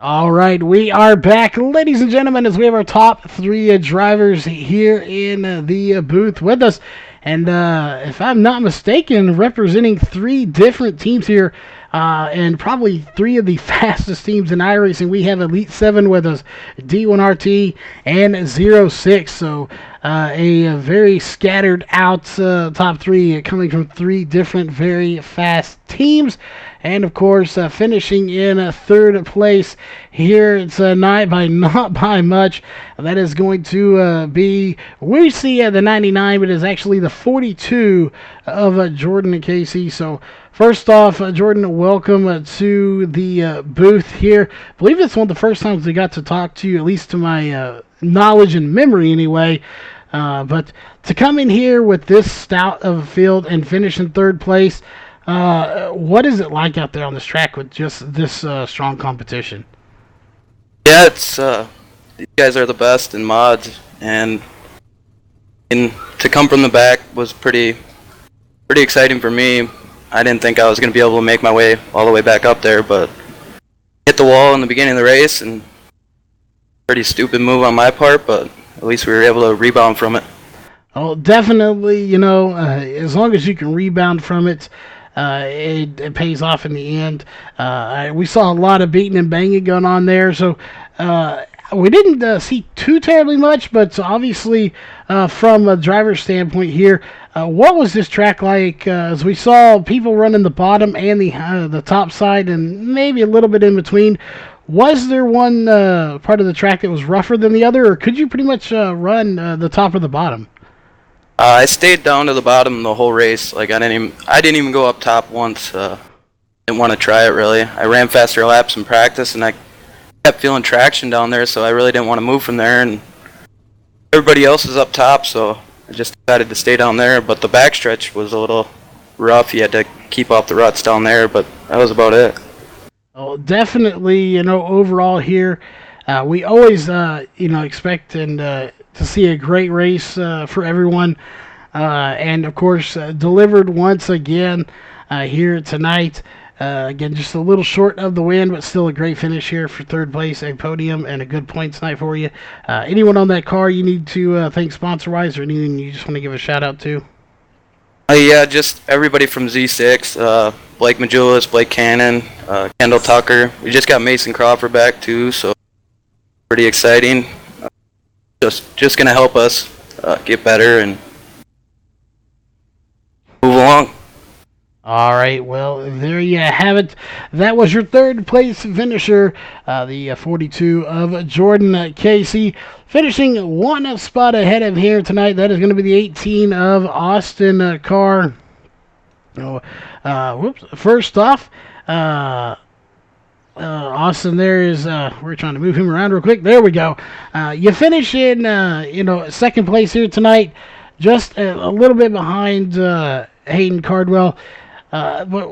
All right, we are back, ladies and gentlemen, as we have our top three drivers here in the booth with us. And if I'm not mistaken, representing three different teams here, and probably three of the fastest teams in iRacing. We have Elite 7 with us, D1RT, and 06. So a very scattered out top three coming from three different very fast teams. And of course, finishing in third place here, it's not by much. That is going to be, we see the 99, but it's actually the 42 of Jordan and Casey. So first off, Jordan, welcome to the booth here. I believe it's one of the first times we got to talk to you, at least to my knowledge and memory anyway. But to come in here with this stout of a field and finish in third place, what is it like out there on this track with just this strong competition? Yeah, it's these guys are the best in mods, and to come from the back was pretty exciting for me. I didn't think I was going to be able to make my way all the way back up there, but hit the wall in the beginning of the race, and pretty stupid move on my part, but at least we were able to rebound from it. Oh, definitely, as long as you can rebound from it, it pays off in the end. We saw a lot of beating and banging going on there, so we didn't see too terribly much, but obviously from a driver's standpoint here, what was this track like? As we saw people running the bottom and the top side and maybe a little bit in between. Was there one part of the track that was rougher than the other, or could you pretty much run the top or the bottom? I stayed down to the bottom the whole race. Like I didn't even go up top once. Didn't want to try it really. I ran faster laps in practice, and I kept feeling traction down there, so I really didn't want to move from there. And everybody else is up top, so I just decided to stay down there. But the backstretch was a little rough. You had to keep off the ruts down there, but that was about it. Oh, definitely. Overall here, we always expect and to see a great race for everyone, and of course delivered once again here tonight. Again, just a little short of the win, but still a great finish here for third place, a podium, and a good points night for you. Anyone on that car you need to thank sponsor-wise, or anything you just want to give a shout-out to? Yeah, just everybody from Z6, Blake Majulis, Blake Cannon, Kendall Tucker. We just got Mason Crawford back too, so pretty exciting. Just gonna help us get better and move along. All right, well, there you have it. That was your third place finisher, the 42 of Jordan Casey, finishing one spot ahead of here tonight. That is going to be the 18 of Austin Carr. First off, Austin, there is, we're trying to move him around real quick. There we go. You finish in, second place here tonight, just a little bit behind Hayden Cardwell. But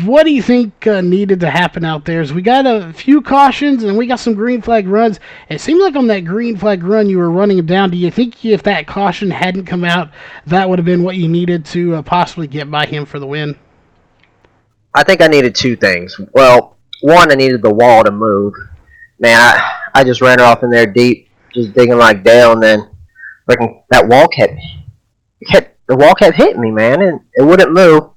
what do you think needed to happen out there? Is we got a few cautions and we got some green flag runs. It seemed like on that green flag run you were running him down. Do you think if that caution hadn't come out, that would have been what you needed to possibly get by him for the win? I think I needed two things. Well, one, I needed the wall to move. Man, I just ran her off in there deep, just digging like Dale, and then freaking that wall kept hitting me, man, and it wouldn't move.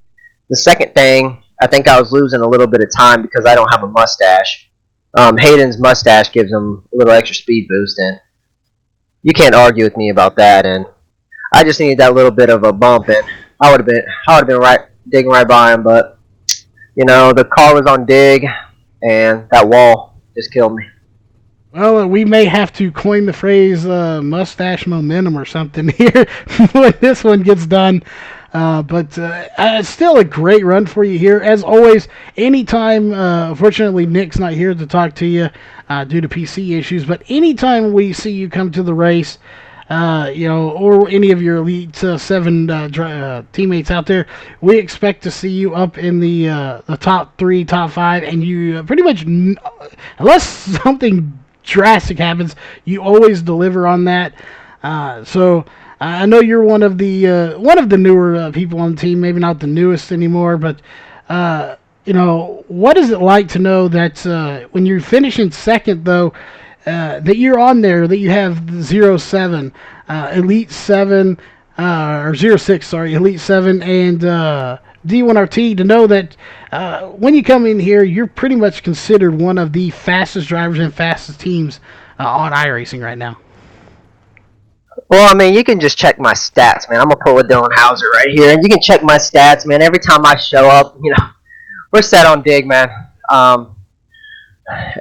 The second thing, I think I was losing a little bit of time because I don't have a mustache. Hayden's mustache gives him a little extra speed boost, and you can't argue with me about that. And I just needed that little bit of a bump, and I would have been right digging right by him. But the car was on dig, and that wall just killed me. Well, we may have to coin the phrase mustache momentum or something here when this one gets done. But still a great run for you here. As always, anytime, fortunately Nick's not here to talk to you due to PC issues, but anytime we see you come to the race, or any of your Elite 7 teammates out there, we expect to see you up in the top 3, top 5, and you pretty much, unless something drastic happens, you always deliver on that. So I know you're one of the newer people on the team, maybe not the newest anymore, but what is it like to know that when you're finishing second, though, that you're on there, that you have the 07, Elite 7, or 06, sorry, Elite 7, and D1RT, to know that when you come in here, you're pretty much considered one of the fastest drivers and fastest teams on iRacing right now? Well, I mean, you can just check my stats, man. I'm gonna pull a Dylan Hauser right here, and you can check my stats, man. Every time I show up, we're set on dig, man.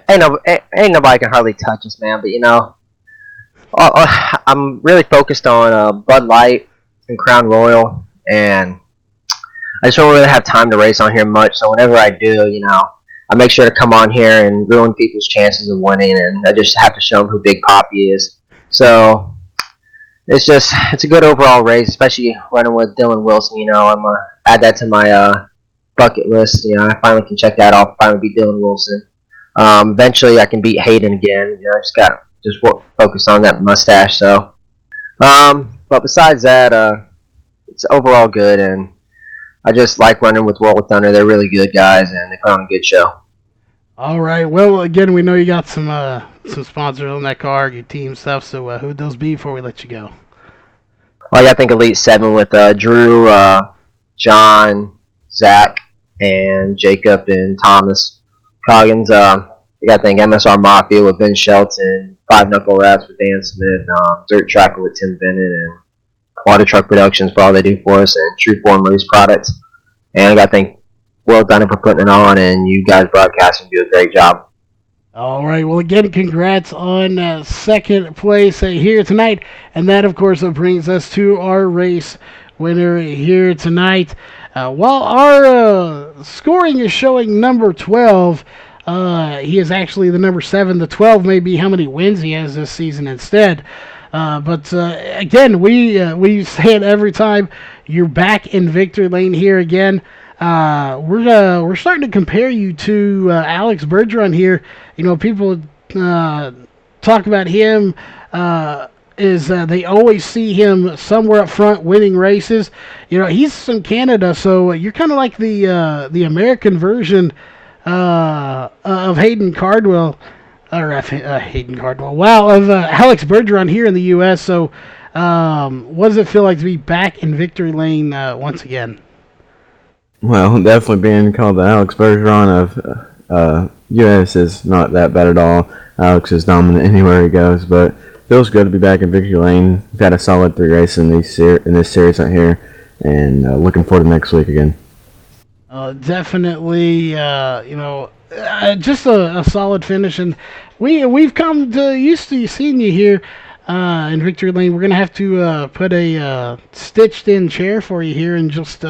Ain't nobody can hardly touch us, man. But I'm really focused on Bud Light and Crown Royal, and I just don't really have time to race on here much. So whenever I do, I make sure to come on here and ruin people's chances of winning, and I just have to show them who Big Papi is. So it's a good overall race, especially running with Dylan Wilson. I'm gonna add that to my bucket list. I finally can check that off. Finally beat Dylan Wilson. Eventually I can beat Hayden again. I just got focus on that mustache. So, but besides that, it's overall good, and I just like running with World of Thunder. They're really good guys, and they put on a good show. All right. Well, again, we know you got some sponsors on that car, your team stuff. So who'd those be before we let you go? Well, I think Elite 7 with Drew, John, Zach, and Jacob and Thomas Coggins. You got to think MSR Mafia with Ben Shelton, Five Knuckle Raps with Dan Smith, Dirt Tracker with Tim Bennett, and Water Truck Productions for all they do for us, and True Form Race Products. And I got to thank World Thunder for putting it on, and you guys broadcasting do a great job. All right. Well, again, congrats on second place here tonight. And that, of course, brings us to our race winner here tonight. While our scoring is showing number 12, he is actually the number 7. The 12 may be how many wins he has this season instead. But again, we say it every time. You're back in victory lane here again. We're starting to compare you to Alex Bergeron here. People talk about him they always see him somewhere up front winning races. He's from Canada, so you're kind of like the American version of Hayden Cardwell, or Hayden Cardwell. Wow, of Alex Bergeron here in the U.S. So, what does it feel like to be back in victory lane once again? Well, definitely being called the Alex Bergeron of U.S. is not that bad at all. Alex is dominant anywhere he goes, but feels good to be back in victory lane. We've had a solid 3 races in this series right here, and looking forward to next week again. Definitely, just a solid finish, and we've come to used to seeing you here in victory lane. We're gonna have to put a stitched-in chair for you here, and just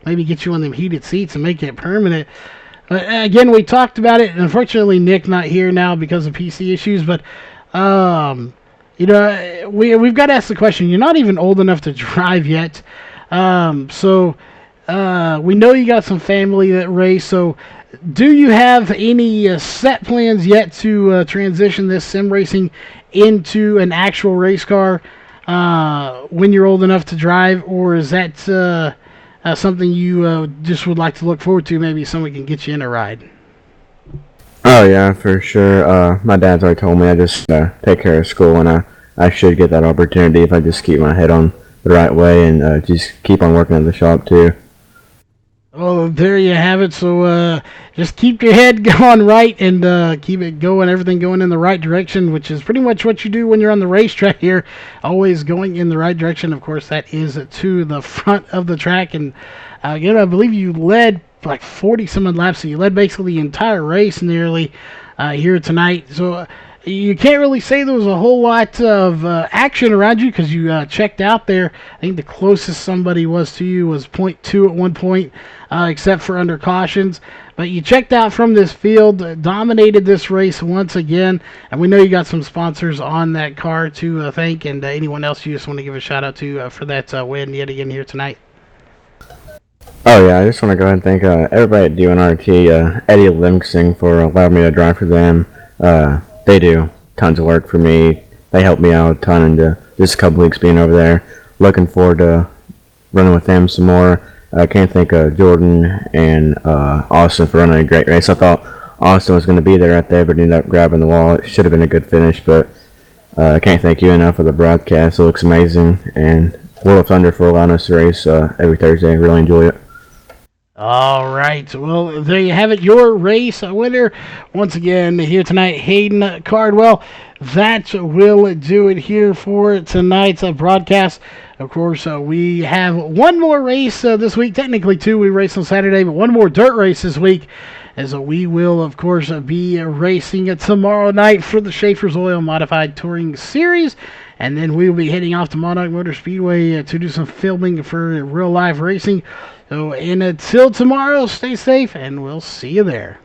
maybe get you on them heated seats and make it permanent. Again, we talked about it. Unfortunately, Nick not here now because of PC issues, but we've got to ask the question. You're not even old enough to drive yet, so we know you got some family that race. So, do you have any set plans yet to transition this sim racing into an actual race car when you're old enough to drive, or is that something you just would like to look forward to? Maybe someone can get you in a ride. Oh yeah, for sure. My dad's already told me I just take care of school, and I should get that opportunity if I just keep my head on the right way and just keep on working at the shop too. Well, there you have it. So just keep your head going right and keep it going, everything going in the right direction, which is pretty much what you do when you're on the racetrack here, always going in the right direction. Of course, that is to the front of the track. And again, I believe you led like 40-some laps, so you led basically the entire race nearly here tonight. So you can't really say there was a whole lot of action around you because you checked out there. I think the closest somebody was to you was 0.2 at one point, except for under cautions. But you checked out from this field, dominated this race once again, and we know you got some sponsors on that car to thank, and anyone else you just want to give a shout out to for that win yet again here tonight. Oh yeah, I just want to go ahead and thank everybody at DNRT, Eddie Livingston for allowing me to drive for them. They do tons of work for me. They help me out a ton in just a couple weeks being over there. Looking forward to running with them some more. I can't thank Jordan and Austin for running a great race. I thought Austin was going to be there right there, but ended up grabbing the wall. It should have been a good finish, but I can't thank you enough for the broadcast. It looks amazing, and World of Thunder for allowing us to race every Thursday. I really enjoy it. All right. Well, there you have it. Your race winner. Once again, here tonight, Hayden Cardwell. That will do it here for tonight's broadcast. Of course, we have one more race this week. Technically, two. We race on Saturday, but one more dirt race this week. As we will, of course, be racing tomorrow night for the Schaefer's Oil Modified Touring Series. And then we will be heading off to Monarch Motor Speedway to do some filming for real live racing. So, and until tomorrow, stay safe, and we'll see you there.